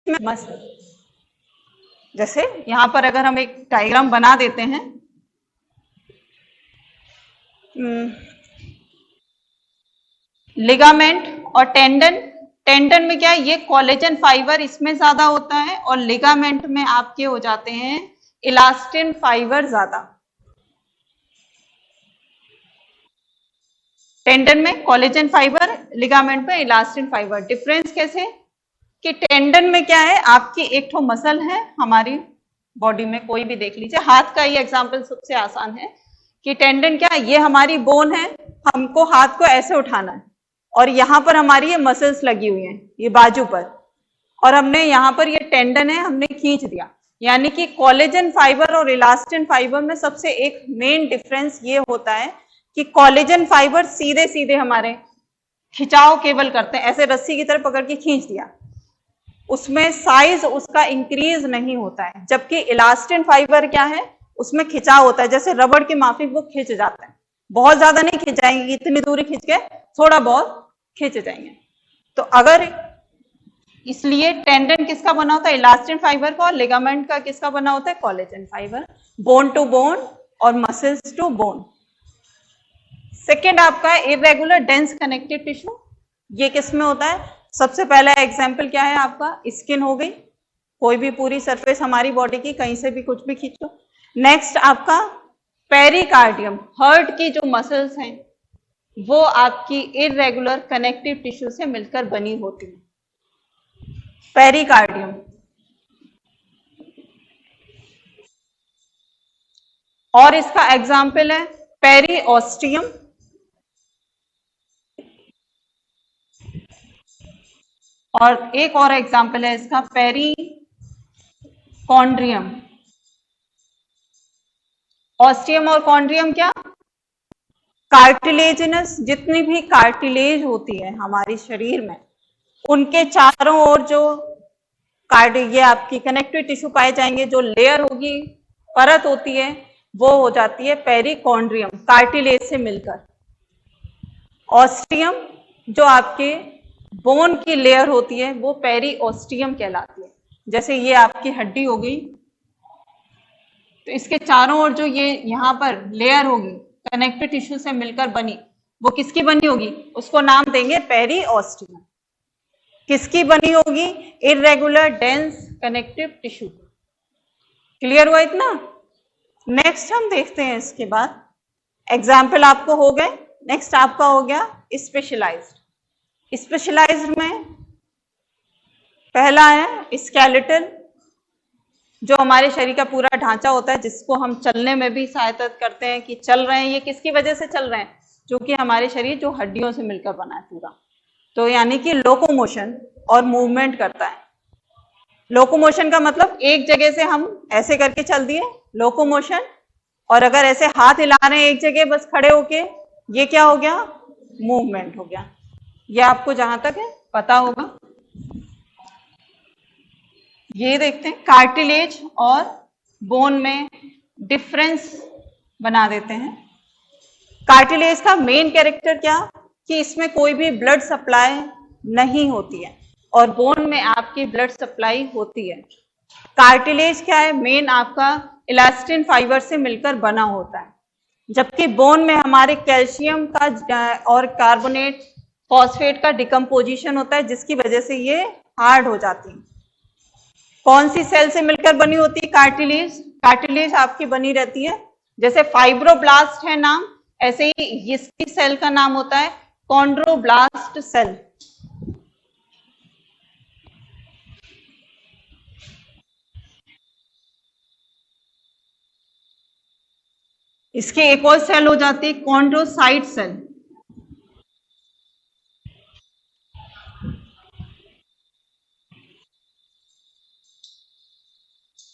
में? मसल। जैसे यहां पर अगर हम एक डायग्राम बना देते हैं, लिगामेंट और टेंडन। टेंडन में क्या है, ये कोलेजन फाइबर इसमें ज्यादा होता है, और लिगामेंट में आपके हो जाते हैं इलास्टिन फाइबर ज्यादा। टेंडन में कोलेजन फाइबर, लिगामेंट में इलास्टिन फाइबर। डिफरेंस कैसे कि टेंडन में क्या है, आपकी एक ठो मसल है हमारी बॉडी में, कोई भी देख लीजिए, हाथ का ये एग्जांपल सबसे आसान है कि टेंडन क्या है, ये हमारी बोन है, हमको हाथ को ऐसे उठाना है, और यहां पर हमारी ये मसल्स लगी हुई हैं, ये बाजू पर, और हमने यहां पर ये टेंडन है, हमने खींच दिया। यानी कि कोलेजन फाइबर और इलास्टिन फाइबर में सबसे एक मेन डिफरेंस ये होता है कि कोलेजन फाइबर सीधे सीधे हमारे खिंचाव केवल करते हैं, ऐसे रस्सी की तरह पकड़ के खींच दिया, उसमें साइज उसका इंक्रीज नहीं होता है। जबकि इलास्टिन फाइबर क्या है, उसमें खिंचाव होता है, जैसे रबड़ के माफिक वो खिंच जाता है, बहुत ज्यादा नहीं खिंचाएंगे, इतनी दूरी खींच के थोड़ा बहुत खींच जाएंगे। तो अगर, इसलिए टेंडन किसका बना होता है, इलास्टिन फाइबर का, और लिगामेंट का किसका बना होता है, collagen fibre. Bone to bone और मसल्स टू बोन। सेकेंड आपका है इरेगुलर डेंस कनेक्टिव टिश्यू। ये किस में होता है? सबसे पहला एग्जाम्पल क्या है आपका, स्किन हो गई, कोई भी पूरी सरफेस हमारी बॉडी की, कहीं से भी कुछ भी खींचो। नेक्स्ट आपका पेरिकार्डियम, हार्ट की जो मसल्स हैं वो आपकी इरेगुलर कनेक्टिव टिश्यू से मिलकर बनी होती है, पेरिकार्डियम। और इसका एग्जाम्पल है पेरिओस्टियम, और एक और एग्जाम्पल है इसका, पेरिकॉन्ड्रियम। ऑस्टियम और कॉन्ड्रियम क्या, कार्टिलेजिनस, जितनी भी कार्टिलेज होती है हमारे शरीर में, उनके चारों ओर जो ये आपकी कनेक्टिव टिश्यू पाए जाएंगे, जो लेयर होगी, परत होती है, वो हो जाती है पेरिकॉन्ड्रियम, कार्टिलेज से मिलकर। ऑस्टियम जो आपके बोन की लेयर होती है, वो पेरिओस्टियम कहलाती है। जैसे ये आपकी हड्डी हो गई, तो इसके चारों ओर जो ये यहाँ पर लेयर होगी कनेक्टिव टिश्यू से मिलकर बनी, वो किसकी बनी होगी, उसको नाम देंगे पेरिओस्टियम। किसकी बनी होगी, irregular dense connective tissue. Clear हुआ इतना। नेक्स्ट हम देखते हैं, इसके बाद एग्जाम्पल आपको हो गए। नेक्स्ट आपका हो गया स्पेशलाइज्ड। स्पेशलाइज्ड में पहला है स्केलेटल, जो हमारे शरीर का पूरा ढांचा होता है, जिसको हम चलने में भी सहायता करते हैं कि चल रहे हैं। ये किसकी वजह से चल रहे हैं, जो कि हमारे शरीर जो हड्डियों से मिलकर बना है पूरा, तो यानी कि लोकोमोशन और मूवमेंट करता है। लोकोमोशन का मतलब एक जगह से हम ऐसे करके चल दिए, लोकोमोशन, और अगर ऐसे हाथ हिला रहे हैं एक जगह बस खड़े होके, ये क्या हो गया, मूवमेंट हो गया। ये आपको जहां तक है पता होगा। ये देखते हैं, कार्टिलेज और बोन में डिफरेंस बना देते हैं। कार्टिलेज का मेन कैरेक्टर क्या, कि इसमें कोई भी ब्लड सप्लाई नहीं होती है, और बोन में आपकी ब्लड सप्लाई होती है। कार्टिलेज क्या है, मेन आपका इलास्टिन फाइबर से मिलकर बना होता है, जबकि बोन में हमारे कैल्शियम का और कार्बोनेट, फॉस्फेट का डिकम्पोजिशन होता है, जिसकी वजह से ये हार्ड हो जाती है। कौन सी सेल से मिलकर बनी होती है कार्टिलेज, कार्टिलेज आपकी बनी रहती है, जैसे फाइब्रोब्लास्ट है नाम, ऐसे ही इसकी सेल का नाम होता है कॉन्ड्रोब्लास्ट सेल। इसके एक और सेल हो जाती है chondrocyte cell.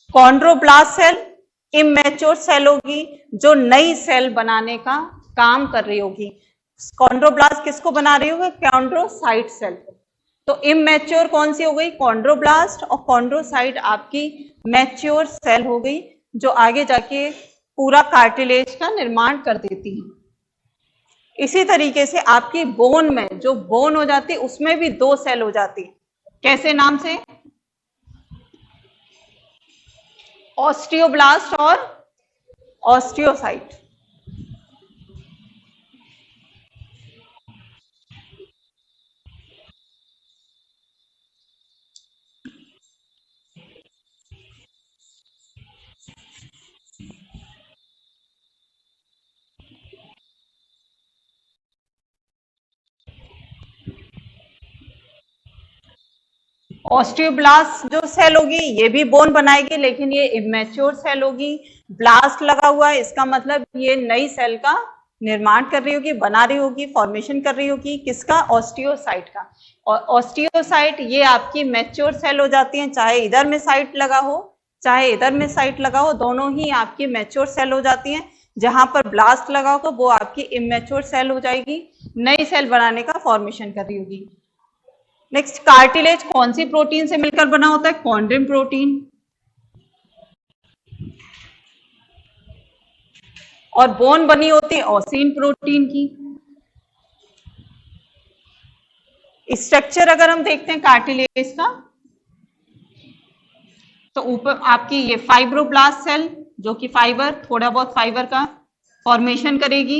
Chondroblast cell immature cell होगी, जो नई सेल बनाने का काम कर रही होगी। कॉन्ड्रोब्लास्ट किसको बना रही होगी, कॉन्ड्रोसाइट सेल। तो इमैच्योर कौन सी हो गई, कॉन्ड्रोब्लास्ट, और कॉन्ड्रोसाइट आपकी मैच्योर सेल हो गई, जो आगे जाके पूरा कार्टिलेज का निर्माण कर देती है। इसी तरीके से आपकी बोन में जो बोन हो जाती है, उसमें भी दो सेल हो जाती है। कैसे नाम से, ऑस्टियोब्लास्ट और ऑस्टियोसाइट। ऑस्टियोब्लास्ट जो सेल होगी, ये भी बोन बनाएगी, लेकिन ये इमेच्योर सेल होगी। ब्लास्ट लगा हुआ है, इसका मतलब ये नई सेल का निर्माण कर रही होगी, बना रही होगी, फॉर्मेशन कर रही होगी। किसका, ऑस्टियोसाइट का। और ऑस्टियोसाइट ये आपकी मैच्योर सेल हो जाती है, चाहे इधर में साइट लगा हो चाहे इधर में साइट लगा हो, दोनों ही आपकी मैच्योर सेल हो जाती हैं। जहां पर ब्लास्ट लगा होगा वो आपकी इमेच्योर सेल हो जाएगी, नई सेल बनाने का फॉर्मेशन कर रही होगी। नेक्स्ट, कार्टिलेज कौन सी प्रोटीन से मिलकर बना होता है, कॉन्ड्रिन प्रोटीन। और बोन बनी होती है ओसिन प्रोटीन की। स्ट्रक्चर अगर हम देखते हैं कार्टिलेज का, तो ऊपर आपकी ये फाइब्रोब्लास्ट सेल, जो कि फाइबर, थोड़ा बहुत फाइबर का फॉर्मेशन करेगी,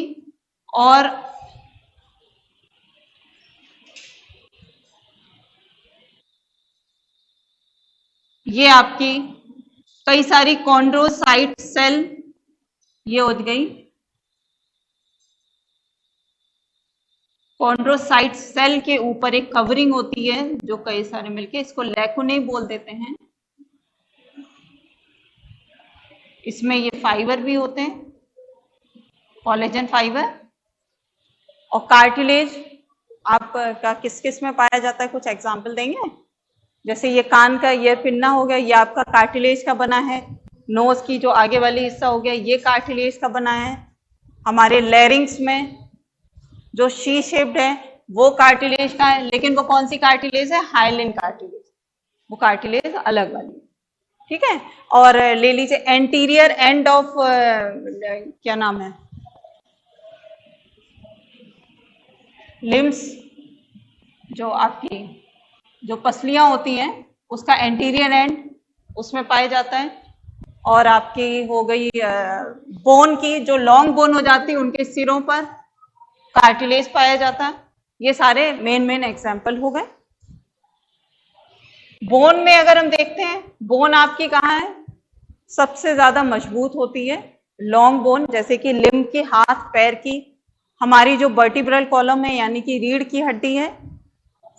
और ये आपकी कई सारी कॉन्ड्रोसाइट सेल ये हो गई। कॉन्ड्रोसाइट सेल के ऊपर एक कवरिंग होती है, जो कई सारे मिलके इसको लैकुने बोल देते हैं। इसमें ये फाइबर भी होते हैं, कोलेजन फाइबर। और कार्टिलेज आपका किस किस में पाया जाता है, कुछ एग्जाम्पल देंगे? जैसे ये कान का ईयर पिन्ना हो गया, ये आपका कार्टिलेज का बना है। नोज की जो आगे वाली हिस्सा हो गया, ये कार्टिलेज का बना है। हमारे लैरिंग्स में जो शी शेप्ड है वो कार्टिलेज का है, लेकिन वो कौन सी कार्टिलेज है? हाइलिन कार्टिलेज, वो कार्टिलेज अलग वाली, ठीक है। और ले लीजिए एंटीरियर एंड ऑफ क्या नाम है, लिम्स, जो आपकी जो पसलियां होती हैं उसका एंटीरियर एंड उसमें पाया जाता है। और आपकी हो गई बोन की जो लॉन्ग बोन हो जाती है उनके सिरों पर कार्टिलेज पाया जाता है। ये सारे मेन एग्जाम्पल हो गए। बोन में अगर हम देखते हैं, बोन आपकी कहाँ है? सबसे ज्यादा मजबूत होती है लॉन्ग बोन, जैसे कि लिम्ब की, हाथ पैर की, हमारी जो वर्टिब्रल कॉलम है यानी कि रीढ़ की हड्डी है,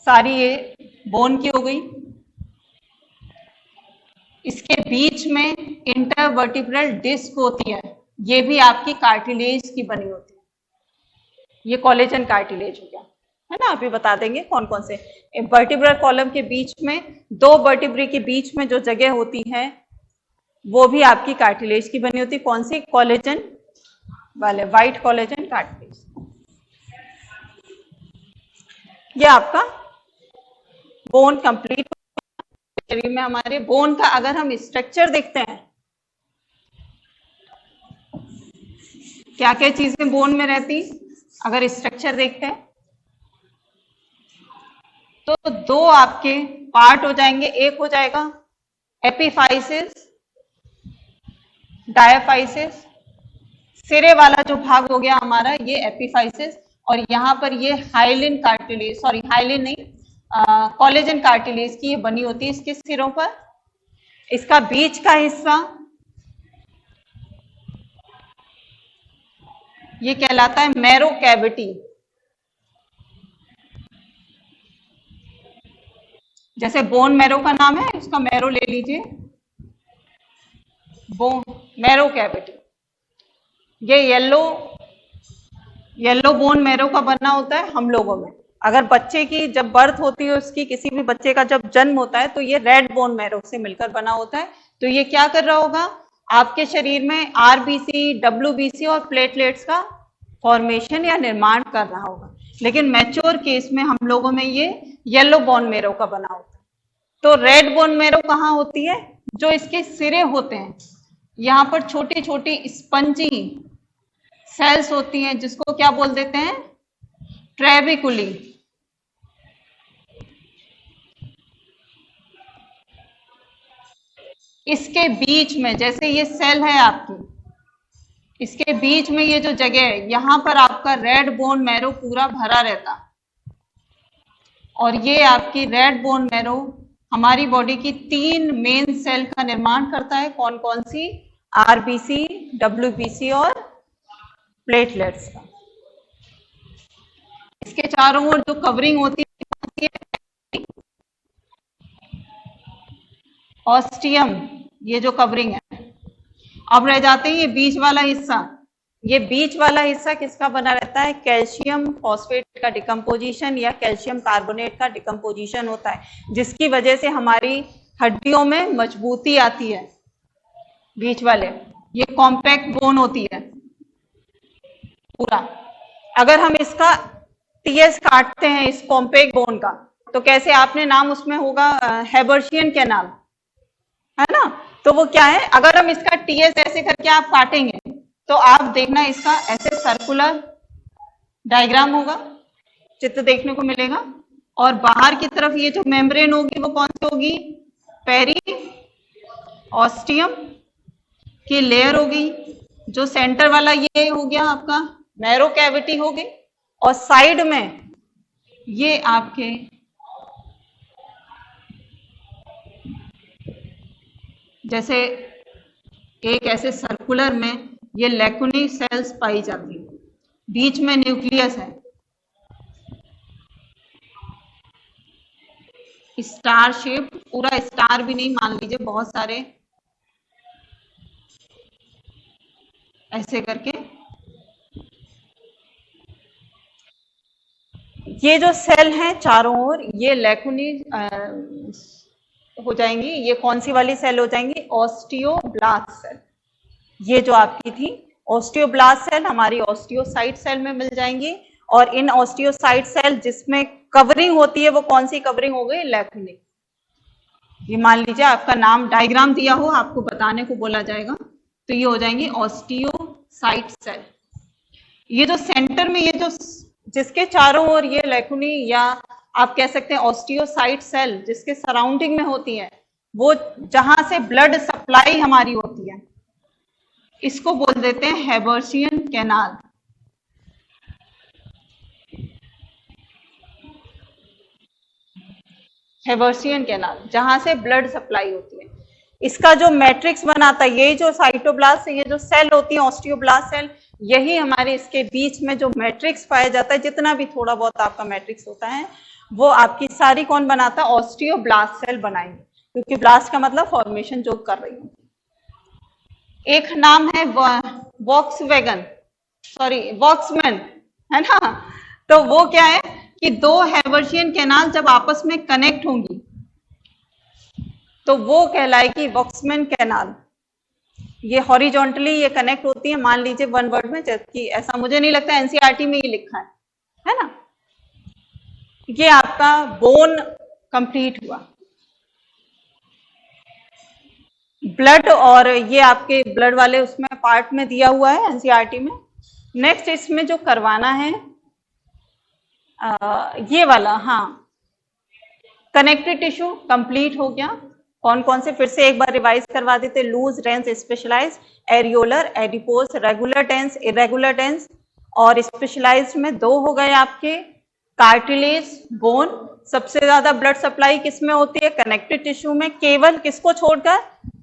सारी ये बोन की हो गई। इसके बीच में इंटरवर्टिब्रल डिस्क होती है, ये भी आपकी कार्टिलेज की बनी होती है। ये कोलेजन कार्टिलेज हो गया, है ना। अभी बता देंगे कौन कौन से। वर्टिब्रल कॉलम के बीच में, दो वर्टिब्री के बीच में जो जगह होती है वो भी आपकी कार्टिलेज की बनी होती है। कौन सी? कोलेजन वाले, व्हाइट कोलेजन कार्टिलेज। ये आपका बोन कंप्लीट। शरीर में हमारे बोन का अगर हम स्ट्रक्चर देखते हैं, क्या क्या चीजें बोन में रहती, अगर स्ट्रक्चर देखते हैं तो दो आपके पार्ट हो जाएंगे। एक हो जाएगा एपिफाइसिस, डायाफाइसिस, सिरे वाला जो भाग हो गया हमारा ये एपिफाइसिस, और यहाँ पर ये हाइलिन कार्टिलेज, सॉरी हाइलिन नहीं, कोलेजन कार्टिलेज की ये बनी होती है इसके सिरों पर। इसका बीच का हिस्सा ये कहलाता है मैरो कैविटी। जैसे बोन मैरो का नाम है, इसका मैरो ले लीजिए, बोन मैरो कैविटी। ये येलो बोन मैरो का बना होता है हम लोगों में। अगर बच्चे की जब बर्थ होती है, उसकी किसी भी बच्चे का जब जन्म होता है तो ये रेड बोन मैरो से मिलकर बना होता है। तो ये क्या कर रहा होगा? आपके शरीर में आरबीसी, डब्ल्यूबीसी और प्लेटलेट्स का फॉर्मेशन या निर्माण कर रहा होगा। लेकिन मैच्योर केस में हम लोगों में ये येलो बोन मैरो का बना होता है। तो रेड बोन मैरो कहाँ होती है? जो इसके सिरे होते हैं, यहाँ पर छोटी छोटी स्पंजी सेल्स होती हैं, जिसको क्या बोल देते हैं? ट्रेबिकुली। इसके बीच में, जैसे ये सेल है आपकी, इसके बीच में ये जो जगह है, यहां पर आपका रेड बोन मैरो पूरा भरा रहता। और ये आपकी रेड बोन मैरो हमारी बॉडी की 3 मेन सेल का निर्माण करता है। कौन कौन सी? आरबीसी, डब्ल्यूबीसी और प्लेटलेट्स का। इसके चारों ओर जो कवरिंग होती है, ऑस्टियम, ये जो कवरिंग है। अब रह जाते हैं ये बीच वाला हिस्सा। ये बीच वाला हिस्सा किसका बना रहता है? कैल्शियम फॉस्फेट का डिकम्पोजिशन या कैल्शियम कार्बोनेट का डिकम्पोजिशन होता है, जिसकी वजह से हमारी हड्डियों में मजबूती आती है। बीच वाले ये कॉम्पैक्ट बोन होती है पूरा। अगर हम इसका टीएस काटते हैं इस कॉम्पैक्ट बोन का, तो कैसे? आपने नाम उसमें होगा हेबर्शियन कैनाल, है ना। तो वो क्या है? अगर हम इसका टीएस ऐसे करके आप काटेंगे तो आप देखना इसका ऐसे सर्कुलर डायग्राम होगा, चित्र देखने को मिलेगा। और बाहर की तरफ ये जो मेम्ब्रेन होगी वो कौन सी होगी? पेरी ऑस्टियम की लेयर होगी। जो सेंटर वाला ये हो गया आपका मैरो कैविटी होगी, और साइड में ये आपके जैसे एक ऐसे सर्कुलर में ये लैकुनी सेल्स पाई जाती है। बीच में न्यूक्लियस है, स्टार शेप, पूरा स्टार भी नहीं मान लीजिए, बहुत सारे ऐसे करके ये जो सेल हैं चारों ओर, ये लेकुनी हो जाएंगी। ये कौन सी वाली सेल हो जाएंगी? Osteoblast cell. ये जो आपकी थी ऑस्टियोब्लास्ट सेल हमारी ऑस्टियोसाइट सेल में मिल जाएंगी। और इन ऑस्टियोसाइट सेल जिसमें कवरिंग होती है वो कौन सी कवरिंग हो गई? लेकुनी। ये मान लीजिए आपका नाम डायग्राम दिया हो, आपको बताने को बोला जाएगा, तो ये हो जाएंगी ऑस्टियोसाइट सेल। ये जो सेंटर में ये जो जिसके चारों ओर ये लेकुनी या आप कह सकते हैं ऑस्टियोसाइट सेल जिसके सराउंडिंग में होती है, वो जहां से ब्लड सप्लाई हमारी होती है, इसको बोल देते हैं हेबर्शियन कैनाल। हेबर्शियन कैनाल जहां से ब्लड सप्लाई होती है। इसका जो मैट्रिक्स बनाता है, यही जो साइटोब्लास्ट है, ये जो सेल होती है ऑस्टियोब्लास्ट सेल, यही हमारे इसके बीच में जो मैट्रिक्स पाया जाता है, जितना भी थोड़ा बहुत आपका मैट्रिक्स होता है, वो आपकी सारी कौन बनाता है? ऑस्टियोब्लास्ट सेल बनाएंगे, क्योंकि ब्लास्ट का मतलब फॉर्मेशन जो कर रही हूँ। एक नाम है वॉक्सवैगन, सॉरी वॉक्समैन, है ना? तो वो क्या है कि दो हेबर्शियन कैनाल जब आपस में कनेक्ट होंगी तो वो कहलाएगी वॉक्समैन कैनाल। ये हॉरिजॉन्टली ये कनेक्ट होती है, मान लीजिए वन वर्ड में, जबकि ऐसा मुझे नहीं लगता एनसीईआरटी में ये लिखा है ना? ये आपका बोन कंप्लीट हुआ। ब्लड, और ये आपके ब्लड वाले उसमें पार्ट में दिया हुआ है एनसीईआरटी में। नेक्स्ट इसमें जो करवाना है ये वाला, हाँ, कनेक्टिव टिश्यू कंप्लीट हो गया। कौन कौन से फिर से एक बार रिवाइज करवा देते? Loose, dense, specialised, areolar, adipose, regular dense, irregular dense. और स्पेशलाइज्ड में दो हो गए आपके, कार्टिलेज, बोन। सबसे ज्यादा ब्लड सप्लाई किस में होती है? कनेक्टिव टिश्यू में। केवल किसको छोड़कर?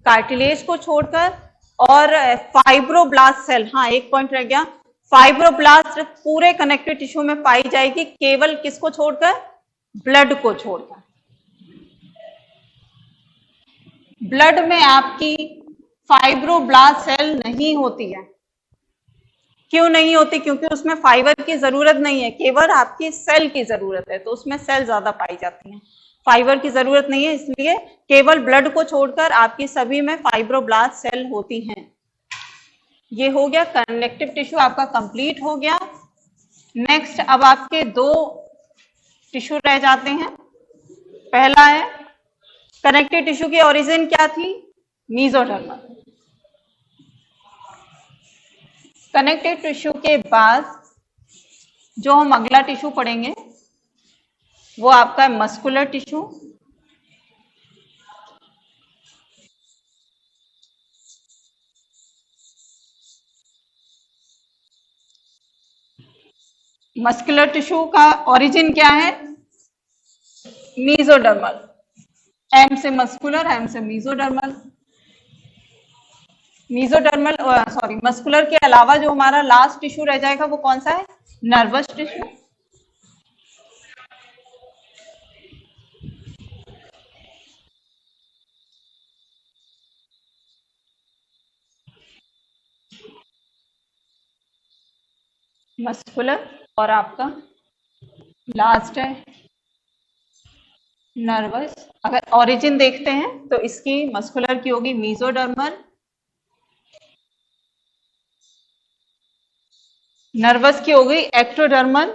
कार्टिलेज को छोड़कर। और फाइब्रोब्लास्ट सेल, हाँ एक पॉइंट रह गया, फाइब्रोब्लास्ट पूरे कनेक्टिव टिश्यू में पाई जाएगी, केवल किसको छोड़कर? ब्लड को छोड़कर। ब्लड में आपकी फाइब्रोब्लास्ट सेल नहीं होती है। क्यों नहीं होती? क्योंकि उसमें फाइबर की जरूरत नहीं है, केवल आपकी सेल की जरूरत है, तो उसमें सेल ज्यादा पाई जाती है, फाइबर की जरूरत नहीं है, इसलिए केवल ब्लड को छोड़कर आपकी सभी में फाइब्रोब्लास्ट सेल होती हैं। ये हो गया, कनेक्टिव टिश्यू आपका कंप्लीट हो गया। नेक्स्ट अब आपके दो टिश्यू रह जाते हैं। पहला है कनेक्टिव टिश्यू की ओरिजिन क्या थी? मीजोडर्मल। कनेक्टिव टिश्यू के बाद जो हम अगला टिश्यू पढ़ेंगे वो आपका मस्कुलर टिश्यू। मस्कुलर टिश्यू का ओरिजिन क्या है? मीजोडर्मल। एम से मस्कुलर, एम से मीजोडर्मल। मीजोडर्मल सॉरी मस्कुलर के अलावा जो हमारा लास्ट टिश्यू रह जाएगा वो कौन सा है? Nervous tissue. मस्कुलर, और आपका लास्ट है नर्वस। अगर ओरिजिन देखते हैं तो इसकी मस्कुलर की होगी मीजोडर्मल, नर्वस की हो गई एक्टोडर्मल,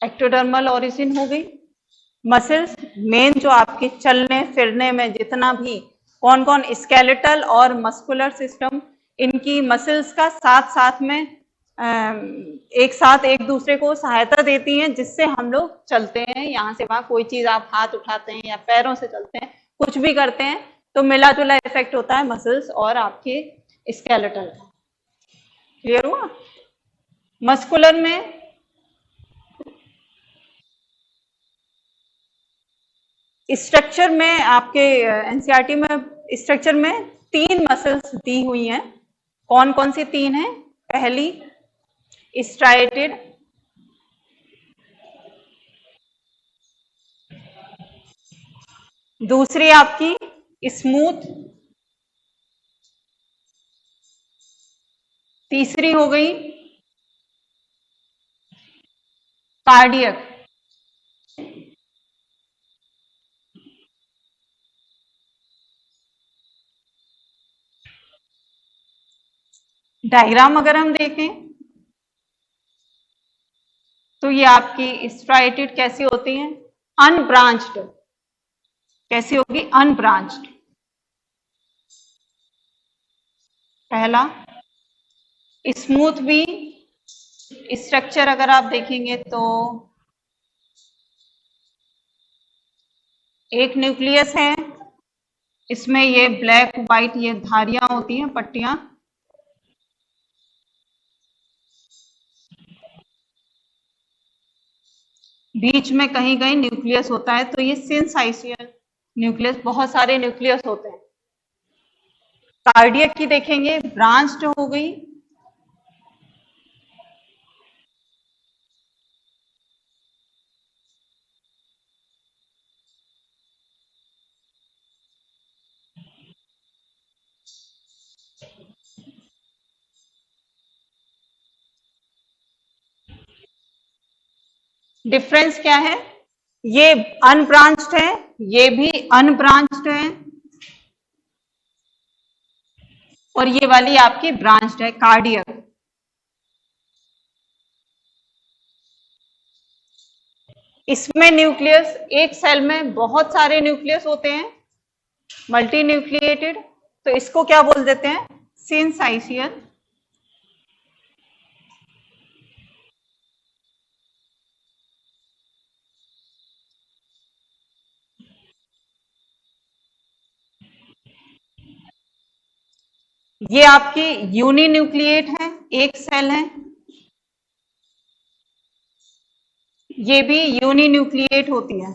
एक्टोडर्मल ओरिजिन हो गई। मसल्स मेन जो आपके चलने फिरने में जितना भी कौन कौन स्केलेटल और मस्कुलर सिस्टम, इनकी मसल्स का साथ साथ में एक साथ एक दूसरे को सहायता देती हैं, जिससे हम लोग चलते हैं यहाँ से वहां। कोई चीज आप हाथ उठाते हैं या पैरों से चलते हैं, कुछ भी करते हैं, तो मिला जुला इफेक्ट होता है मसल्स और आपके स्केलेटल का। क्लियर हुआ? मस्कुलर में स्ट्रक्चर में आपके एनसीईआरटी में स्ट्रक्चर में तीन मसल्स दी हुई हैं। कौन कौन सी तीन हैं? पहली स्ट्राइटेड, दूसरी आपकी स्मूथ, तीसरी हो गई कार्डियक। डायग्राम अगर हम देखें तो ये आपकी स्ट्राइटेड कैसी होती हैं, अनब्रांच्ड। कैसी होगी, अनब्रांच्ड। पहला स्मूथ भी स्ट्रक्चर अगर आप देखेंगे तो एक न्यूक्लियस है, इसमें ये ब्लैक व्हाइट ये धारियां होती हैं, पट्टियां। बीच में कहीं कहीं न्यूक्लियस होता है, तो ये सिंसाइसियल न्यूक्लियस, बहुत सारे न्यूक्लियस होते हैं। कार्डियक की देखेंगे ब्रांच्ड हो गई, डिफरेंस क्या है, ये अनब्रांच्ड है, ये भी अनब्रांच्ड है, और ये वाली आपकी ब्रांच्ड है कार्डियक। इसमें न्यूक्लियस, एक सेल में बहुत सारे न्यूक्लियस होते हैं, मल्टी न्यूक्लिएटेड, तो इसको क्या बोल देते हैं, सिंसाइसियल। ये आपकी यूनिन्यूक्लिएट है, एक सेल है, ये भी यूनिन्यूक्लिएट होती है।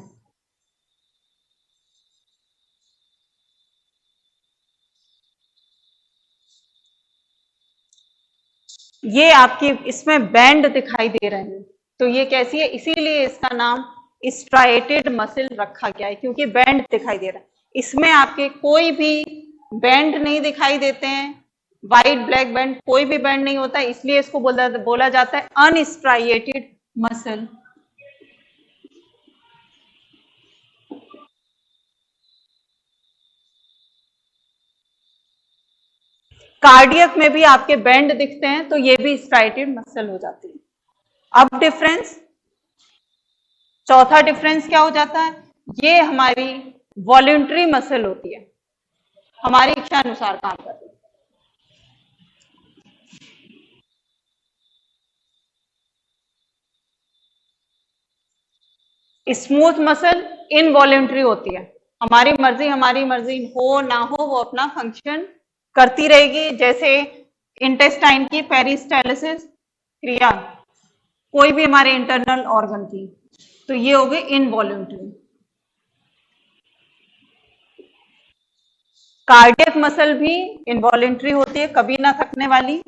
ये आपकी इसमें बैंड दिखाई दे रहे हैं, तो ये कैसी है, इसीलिए इसका नाम स्ट्राइटेड मसल रखा गया है, क्योंकि बैंड दिखाई दे रहा है। इसमें आपके कोई भी बैंड नहीं दिखाई देते हैं, व्हाइट ब्लैक बैंड, कोई भी बैंड नहीं होता है, इसलिए इसको बोला जाता है अनस्ट्राइएटेड मसल। कार्डियक में भी आपके बैंड दिखते हैं, तो ये भी स्ट्राइटेड मसल हो जाती है। अब डिफरेंस, चौथा डिफरेंस क्या हो जाता है, ये हमारी वॉलंटरी मसल होती है, हमारी इच्छा अनुसार काम करती है। स्मूथ मसल इनवॉलेंट्री होती है, हमारी मर्जी हो ना हो, वो अपना फंक्शन करती रहेगी, जैसे इंटेस्टाइन की पेरिस्टालिसिस क्रिया, कोई भी हमारे इंटरनल ऑर्गन की, तो ये हो गई इनवॉलेंट्री। कार्डियक मसल भी इनवॉलेंट्री होती है, कभी ना थकने वाली।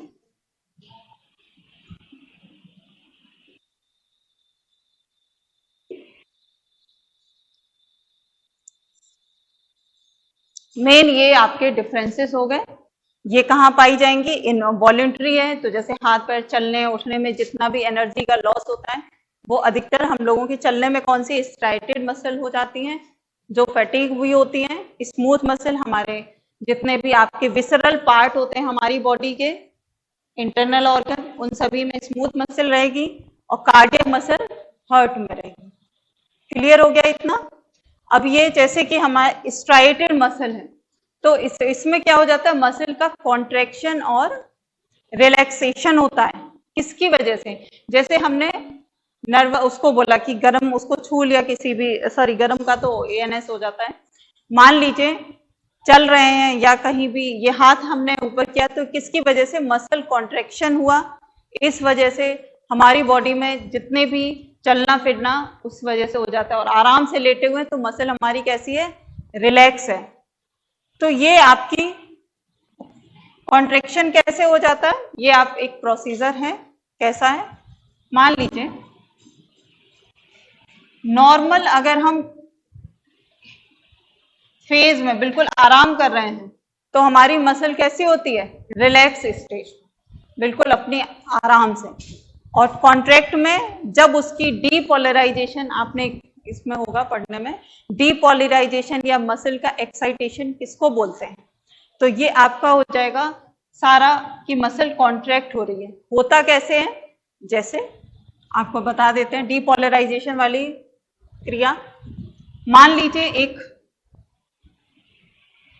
मेन ये आपके डिफरेंसेस हो गए। ये कहाँ पाई जाएंगी, इनवॉलेंट्री है, तो जैसे हाथ पैर चलने उठने में जितना भी एनर्जी का लॉस होता है, वो अधिकतर हम लोगों के चलने में कौन सी स्ट्राइटेड मसल हो जाती हैं, जो फैटिग हुई होती हैं। स्मूथ मसल हमारे जितने भी आपके विसरल पार्ट होते हैं हमारी बॉडी के, इंटरनल ऑर्गन, उन सभी में स्मूथ मसल रहेगी, और कार्डियक मसल हार्ट में रहेगी। क्लियर हो गया इतना। अब ये जैसे कि हमारे स्ट्राइटेड मसल है, तो इसमें क्या हो जाता है, मसल का कॉन्ट्रैक्शन और रिलैक्सेशन होता है। किसकी वजह से, जैसे हमने नर्व उसको बोला कि गर्म, उसको छू लिया किसी भी, सॉरी गर्म का तो एएनएस हो जाता है, मान लीजिए चल रहे हैं या कहीं भी ये हाथ हमने ऊपर किया, तो किसकी वजह से, मसल कॉन्ट्रैक्शन हुआ, इस वजह से हमारी बॉडी में जितने भी चलना फिरना उस वजह से हो जाता है, और आराम से लेटे हुए तो मसल हमारी कैसी है, रिलैक्स है। तो ये आपकी कॉन्ट्रैक्शन कैसे हो जाता है, ये आप एक प्रोसीजर है, कैसा है, मान लीजिए नॉर्मल अगर हम फेज में बिल्कुल आराम कर रहे हैं, तो हमारी मसल कैसी होती है, रिलैक्स स्टेट। बिल्कुल अपनी आराम से। और कॉन्ट्रैक्ट में जब उसकी डीपोलराइजेशन, आपने इसमें होगा पढ़ने में, डीपोलराइजेशन या मसल का एक्साइटेशन किसको बोलते हैं, तो ये आपका हो जाएगा सारा कि मसल कॉन्ट्रैक्ट हो रही है। होता कैसे है, जैसे आपको बता देते हैं डीपोलराइजेशन वाली क्रिया। मान लीजिए एक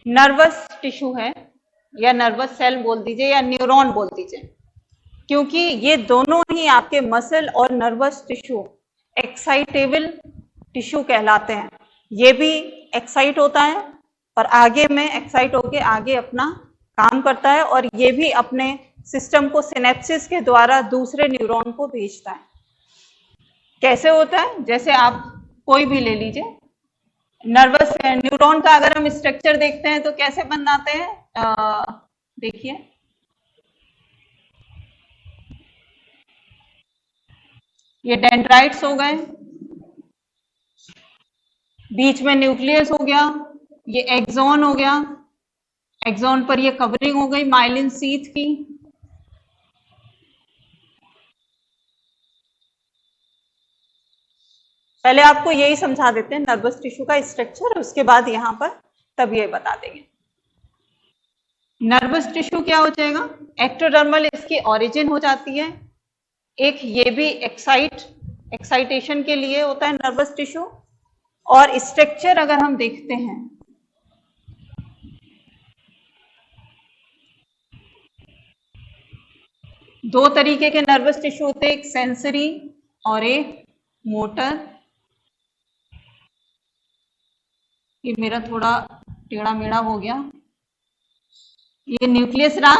नर्वस टिश्यू है, या नर्वस सेल बोल दीजिए या न्यूरॉन बोल दीजिए, क्योंकि ये दोनों ही आपके मसल और नर्वस टिश्यू एक्साइटेबल टिश्यू कहलाते हैं। ये भी एक्साइट होता है और आगे में एक्साइट होके आगे अपना काम करता है, और ये भी अपने सिस्टम को सिनेप्सिस के द्वारा दूसरे न्यूरॉन को भेजता है। कैसे होता है, जैसे आप कोई भी ले लीजिए, नर्वस न्यूरॉन का अगर हम स्ट्रक्चर देखते हैं तो कैसे बनाते हैं, देखिए ये डेंड्राइट्स हो गए, बीच में न्यूक्लियस हो गया, ये एक्सॉन हो गया, एक्सॉन पर ये कवरिंग हो गई माइलिन शीथ की, पहले आपको यही समझा देते हैं नर्वस टिश्यू का स्ट्रक्चर, उसके बाद यहां पर तब ये बता देंगे। नर्वस टिश्यू क्या हो जाएगा, एक्टोडर्मल इसकी ओरिजिन हो जाती है। एक ये भी एक्साइटेशन के लिए होता है नर्वस टिश्यू। और स्ट्रक्चर अगर हम देखते हैं, दो तरीके के नर्वस टिश्यू होते हैं, एक सेंसरी और एक मोटर। ये मेरा थोड़ा टेढ़ा मेढ़ा हो गया, ये न्यूक्लियस रहा,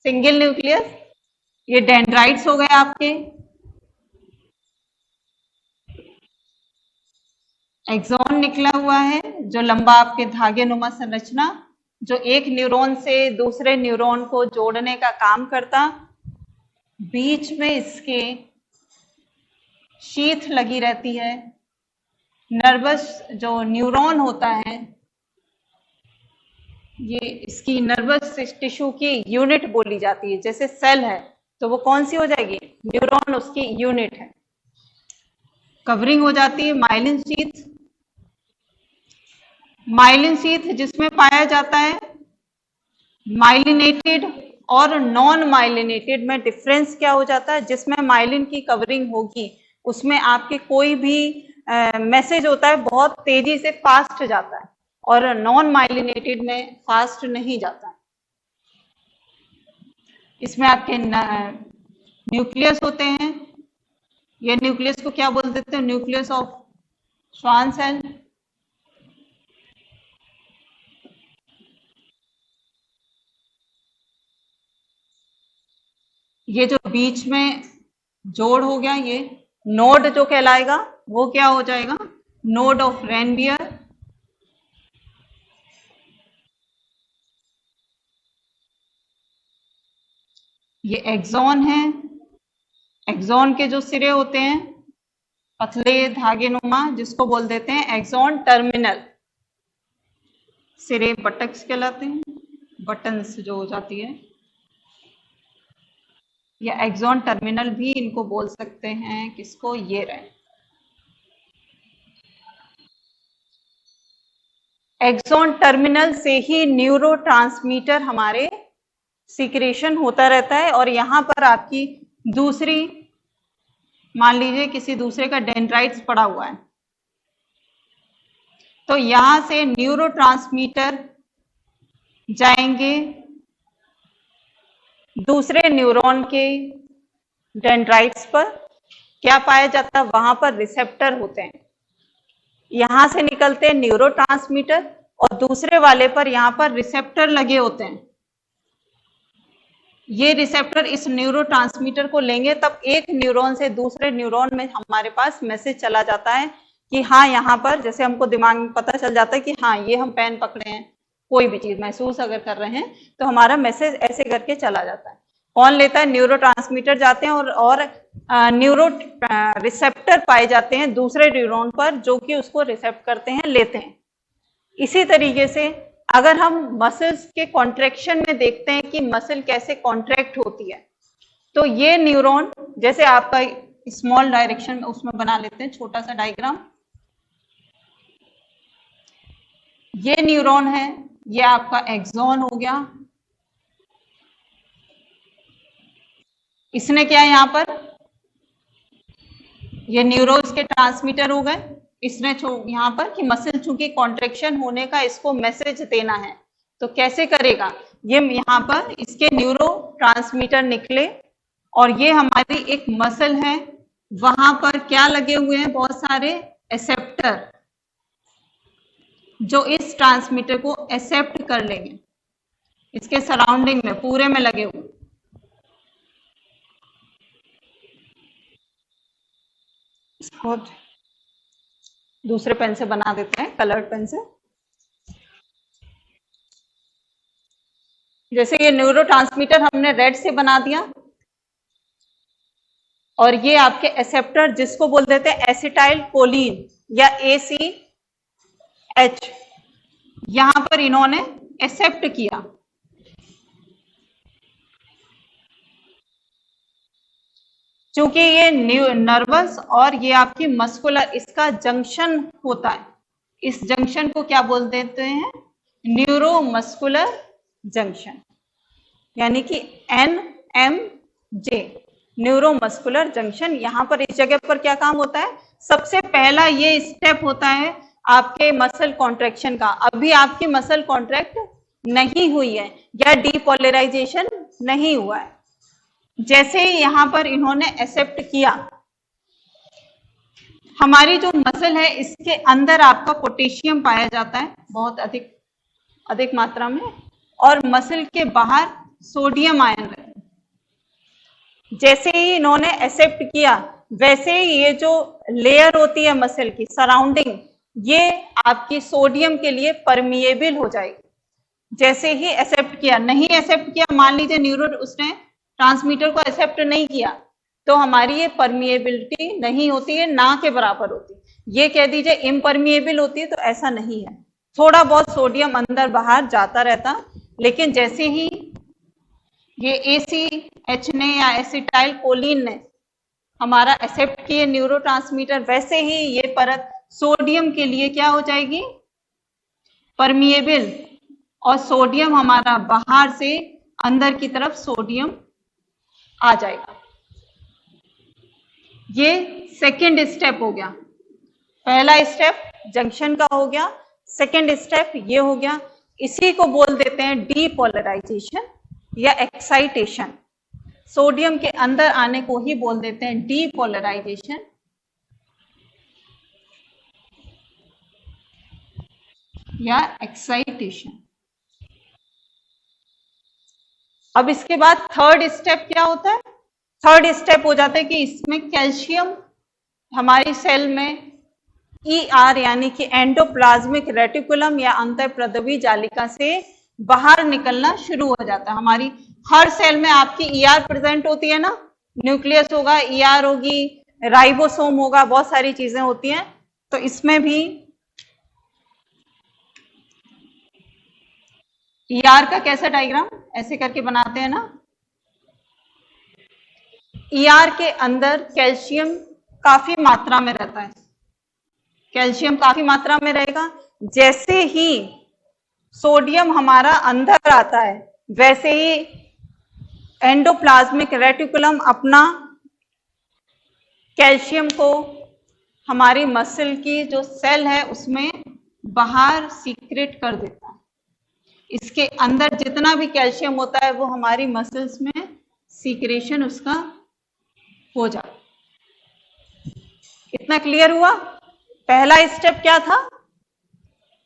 सिंगल न्यूक्लियस, ये डेंड्राइट्स हो गए आपके, एक्सॉन निकला हुआ है जो लंबा आपके धागे नुमा संरचना, जो एक न्यूरॉन से दूसरे न्यूरॉन को जोड़ने का काम करता, बीच में इसके शीथ लगी रहती है। नर्वस जो न्यूरॉन होता है, ये इसकी नर्वस टिश्यू की यूनिट बोली जाती है। जैसे सेल है तो वो कौन सी हो जाएगी, न्यूरॉन उसकी यूनिट है। कवरिंग हो जाती है माइलिन शीथ, माइलिन शीथ जिसमें पाया जाता है माइलिनेटेड और नॉन माइलिनेटेड में डिफरेंस क्या हो जाता है, जिसमें माइलिन की कवरिंग होगी उसमें आपके कोई भी मैसेज होता है बहुत तेजी से फास्ट जाता है, और नॉन माइलिनेटेड में फास्ट नहीं जाता है। इसमें आपके न्यूक्लियस होते हैं, ये न्यूक्लियस को क्या बोल देते हैं, न्यूक्लियस ऑफ श्वान सेल। ये जो बीच में जोड़ हो गया, ये नोड जो कहलाएगा वो क्या हो जाएगा, नोड ऑफ रेनबियर। ये एक्सॉन है, एक्सॉन के जो सिरे होते हैं पतले धागे नुमा, जिसको बोल देते हैं एक्सॉन टर्मिनल। सिरे बटक्स कहलाते हैं, बटन्स जो हो जाती है, या एक्सॉन टर्मिनल भी इनको बोल सकते हैं। किसको, ये रहे एक्सॉन टर्मिनल से ही न्यूरोट्रांसमीटर हमारे सीक्रेशन होता रहता है। और यहां पर आपकी दूसरी, मान लीजिए किसी दूसरे का डेंड्राइट्स पड़ा हुआ है, तो यहां से न्यूरोट्रांसमीटर जाएंगे दूसरे न्यूरॉन के डेंड्राइट्स पर। क्या पाया जाता है, वहां पर रिसेप्टर होते हैं, यहां से निकलते हैं न्यूरोट्रांसमीटर, और दूसरे वाले पर यहां पर रिसेप्टर लगे होते हैं। ये रिसेप्टर इस न्यूरोट्रांसमीटर को लेंगे, तब एक न्यूरॉन से दूसरे न्यूरॉन में हमारे पास मैसेज चला जाता है कि हाँ यहाँ पर, जैसे हमको दिमाग में पता चल जाता है कि हाँ ये हम पेन पकड़े हैं, कोई भी चीज महसूस अगर कर रहे हैं तो हमारा मैसेज ऐसे करके चला जाता है। कौन लेता है, न्यूरोट्रांसमीटर जाते हैं, और न्यूरो रिसेप्टर पाए जाते हैं दूसरे न्यूरॉन पर, जो कि उसको रिसेप्ट करते हैं, लेते हैं। इसी तरीके से अगर हम मसल्स के कॉन्ट्रैक्शन में देखते हैं कि मसल कैसे कॉन्ट्रैक्ट होती है, तो ये न्यूरॉन, जैसे आपका स्मॉल डायरेक्शन में उसमें बना लेते हैं छोटा सा डायग्राम। ये न्यूरॉन है, ये आपका एक्सॉन हो गया। इसने क्या है यहाँ पर, ये न्यूरॉन्स के ट्रांसमीटर हो गए। इसने यहाँ पर कि मसल चूंकि कॉन्ट्रेक्शन होने का इसको मैसेज देना है, तो कैसे करेगा, ये यहाँ पर इसके न्यूरो ट्रांसमीटर निकले और ये हमारी एक मसल है, वहां पर क्या लगे हुए हैं, बहुत सारे एक्सेप्टर जो इस ट्रांसमीटर को एक्सेप्ट कर लेंगे, इसके सराउंडिंग में पूरे में लगे हुए। इसको दूसरे पेन से बना देते हैं, कलर्ड पेन से। जैसे ये न्यूरोट्रांसमीटर हमने रेड से बना दिया, और ये आपके एक्सेप्टर जिसको बोल देते हैं एसिटाइल कोलिन या ACH, यहां पर इन्होंने एक्सेप्ट किया। क्योंकि ये नर्वस और ये आपकी मस्कुलर, इसका जंक्शन होता है, इस जंक्शन को क्या बोल देते हैं, न्यूरोमस्कुलर जंक्शन, यानी कि NMJ, न्यूरोमस्कुलर जंक्शन। यहां पर इस जगह पर क्या काम होता है, सबसे पहला ये स्टेप होता है आपके मसल कॉन्ट्रैक्शन का। अभी आपकी मसल कॉन्ट्रैक्ट नहीं हुई है या डीपोलराइजेशन नहीं हुआ है। जैसे ही यहां पर इन्होंने एक्सेप्ट किया, हमारी जो मसल है इसके अंदर आपका पोटेशियम पाया जाता है बहुत अधिक मात्रा में, और मसल के बाहर सोडियम आयन रहता है। जैसे ही इन्होंने एक्सेप्ट किया, वैसे ही ये जो लेयर होती है मसल की सराउंडिंग, ये आपकी सोडियम के लिए परमिएबल हो जाएगी। जैसे ही एक्सेप्ट किया, नहीं एक्सेप्ट किया, मान लीजिए न्यूरो उसने ट्रांसमीटर को एक्सेप्ट नहीं किया, तो हमारी ये परमिएबिलिटी नहीं होती है, ना के बराबर होती है। ये कह दीजिए इम्परमिएबल होती है, तो ऐसा नहीं है, थोड़ा बहुत सोडियम अंदर बाहर जाता रहता। लेकिन जैसे ही ये ACH ने या एसिटाइल कोलिन ने हमारा एक्सेप्ट किए न्यूरोट्रांसमीटर, वैसे ही ये परत सोडियम के लिए क्या हो जाएगी, परमिएबल, और सोडियम हमारा बाहर से अंदर की तरफ सोडियम आ जाएगा। ये सेकेंड स्टेप हो गया। पहला स्टेप जंक्शन का हो गया, सेकेंड स्टेप ये हो गया। इसी को बोल देते हैं डीपोलराइजेशन या एक्साइटेशन। सोडियम के अंदर आने को ही बोल देते हैं डीपोलराइजेशन या एक्साइटेशन। अब इसके बाद थर्ड स्टेप क्या होता है, थर्ड स्टेप हो जाता है कि इसमें कैल्शियम हमारी सेल में ER यानी कि एंडोप्लाज्मिक रेटिकुलम या अंतःप्रद्रवी जालिका से बाहर निकलना शुरू हो जाता है। हमारी हर सेल में आपकी ER प्रेजेंट होती है ना, न्यूक्लियस होगा, ER होगी, राइबोसोम होगा, बहुत सारी चीजें होती हैं। तो इसमें भी ER का कैसा डायग्राम ऐसे करके बनाते हैं ना, ER के अंदर कैल्शियम काफी मात्रा में रहता है, कैल्शियम काफी मात्रा में रहेगा। जैसे ही सोडियम हमारा अंदर आता है, वैसे ही एंडोप्लाज्मिक रेटिकुलम अपना कैल्शियम को हमारी मसल की जो सेल है उसमें बाहर सीक्रेट कर देता है। इसके अंदर जितना भी कैल्शियम होता है वो हमारी मसल्स में सीक्रेशन उसका हो जाए। इतना क्लियर हुआ? पहला स्टेप क्या था,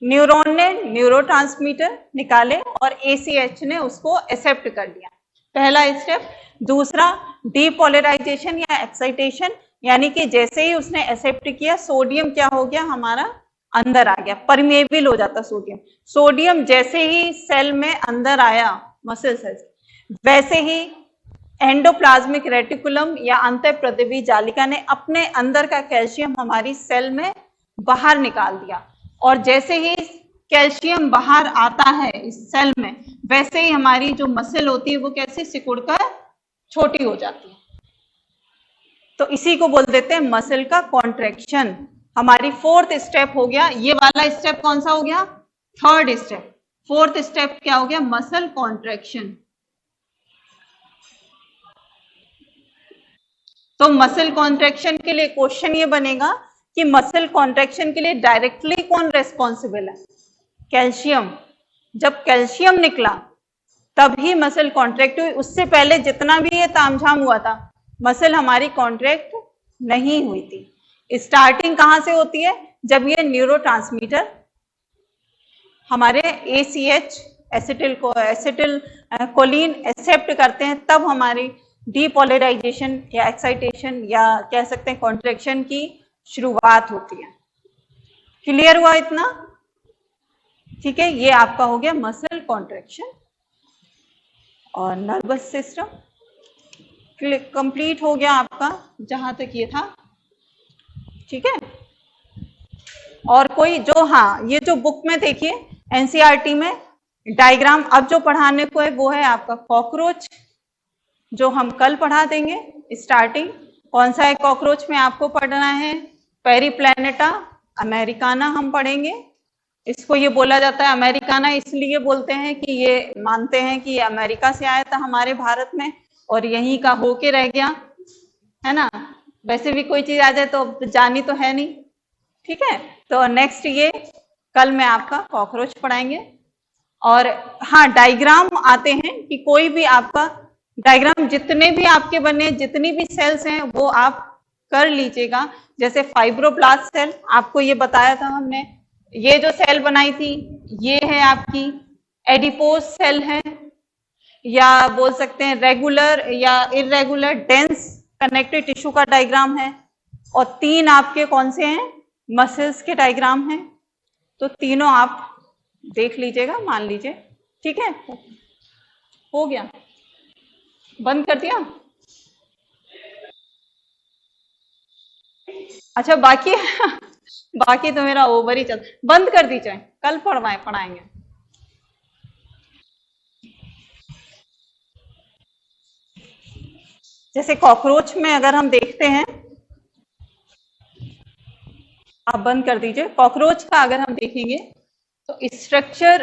न्यूरॉन ने न्यूरोट्रांसमीटर निकाले और ACH ने उसको एक्सेप्ट कर लिया, पहला स्टेप। दूसरा डीपोलराइजेशन या एक्साइटेशन, यानी कि जैसे ही उसने एक्सेप्ट किया, सोडियम क्या हो गया, हमारा अंदर आ गया, परमेबल हो जाता सोडियम। सोडियम जैसे ही सेल में अंदर आया मसल सेल्स, वैसे ही एंडोप्लाज्मिक रेटिकुलम या अंतःप्रद्रवी जालिका ने अपने अंदर का कैल्शियम हमारी सेल में बाहर निकाल दिया। और जैसे ही कैल्शियम बाहर आता है इस सेल में, वैसे ही हमारी जो मसल होती है वो कैसे सिकुड़कर छोटी हो जाती है। तो इसी को बोल देते हैं मसल का कॉन्ट्रैक्शन। हमारी फोर्थ स्टेप हो गया, ये वाला स्टेप कौन सा हो गया? Third step. फोर्थ स्टेप क्या हो गया? Muscle contraction. तो मसल कॉन्ट्रैक्शन के लिए क्वेश्चन ये बनेगा कि मसल कॉन्ट्रैक्शन के लिए डायरेक्टली कौन रेस्पॉन्सिबल है? कैल्शियम। जब कैल्शियम निकला तभी मसल कॉन्ट्रैक्ट हुई, उससे पहले जितना भी ये तामझाम हुआ था मसल हमारी कॉन्ट्रैक्ट नहीं हुई थी। स्टार्टिंग कहां से होती है? जब ये न्यूरोट्रांसमीटर हमारे ACH एसिटिल कोलिन एक्सेप्ट करते हैं, तब हमारी डीपोलराइजेशन या एक्साइटेशन या कह सकते हैं कॉन्ट्रैक्शन की शुरुआत होती है। क्लियर हुआ इतना? ठीक है, ये आपका हो गया मसल कॉन्ट्रैक्शन। और नर्वस सिस्टम कंप्लीट हो गया आपका जहां तक ये था। ठीक है, और कोई जो, हाँ, ये जो बुक में देखिए NCERT में डायग्राम अब जो पढ़ाने को है वो है आपका कॉकरोच, जो हम कल पढ़ा देंगे। स्टार्टिंग कौन सा है कॉकरोच में आपको पढ़ना है? पेरीप्लैनेटा अमेरिकाना हम पढ़ेंगे। इसको ये बोला जाता है अमेरिकाना, इसलिए बोलते हैं कि ये मानते हैं कि ये अमेरिका से आया था हमारे भारत में और यहीं का होके रह गया, है ना। वैसे भी कोई चीज आ जाए तो जानी तो है नहीं। ठीक है, तो नेक्स्ट ये कल में आपका कॉकरोच पढ़ाएंगे। और हाँ, डायग्राम आते हैं कि कोई भी आपका डायग्राम जितने भी आपके बने, जितनी भी सेल्स हैं वो आप कर लीजिएगा। जैसे फाइब्रोब्लास्ट सेल आपको ये बताया था हमने, ये जो सेल बनाई थी ये है आपकी एडिपोज सेल है, या बोल सकते हैं रेगुलर या इरेगुलर डेंस कनेक्टिव टिश्यू का डायग्राम है। और तीन आपके कौन से हैं? मसल्स के डायग्राम हैं। तो तीनों आप देख लीजिएगा, मान लीजिए। ठीक है, हो गया, बंद कर दिया। अच्छा, बाकी बाकी तो मेरा ओवर ही चल, बंद कर दीजिए, कल पढ़ाएंगे। जैसे कॉकरोच में अगर हम देखते हैं, आप बंद कर दीजिए, कॉकरोच का अगर हम देखेंगे तो स्ट्रक्चर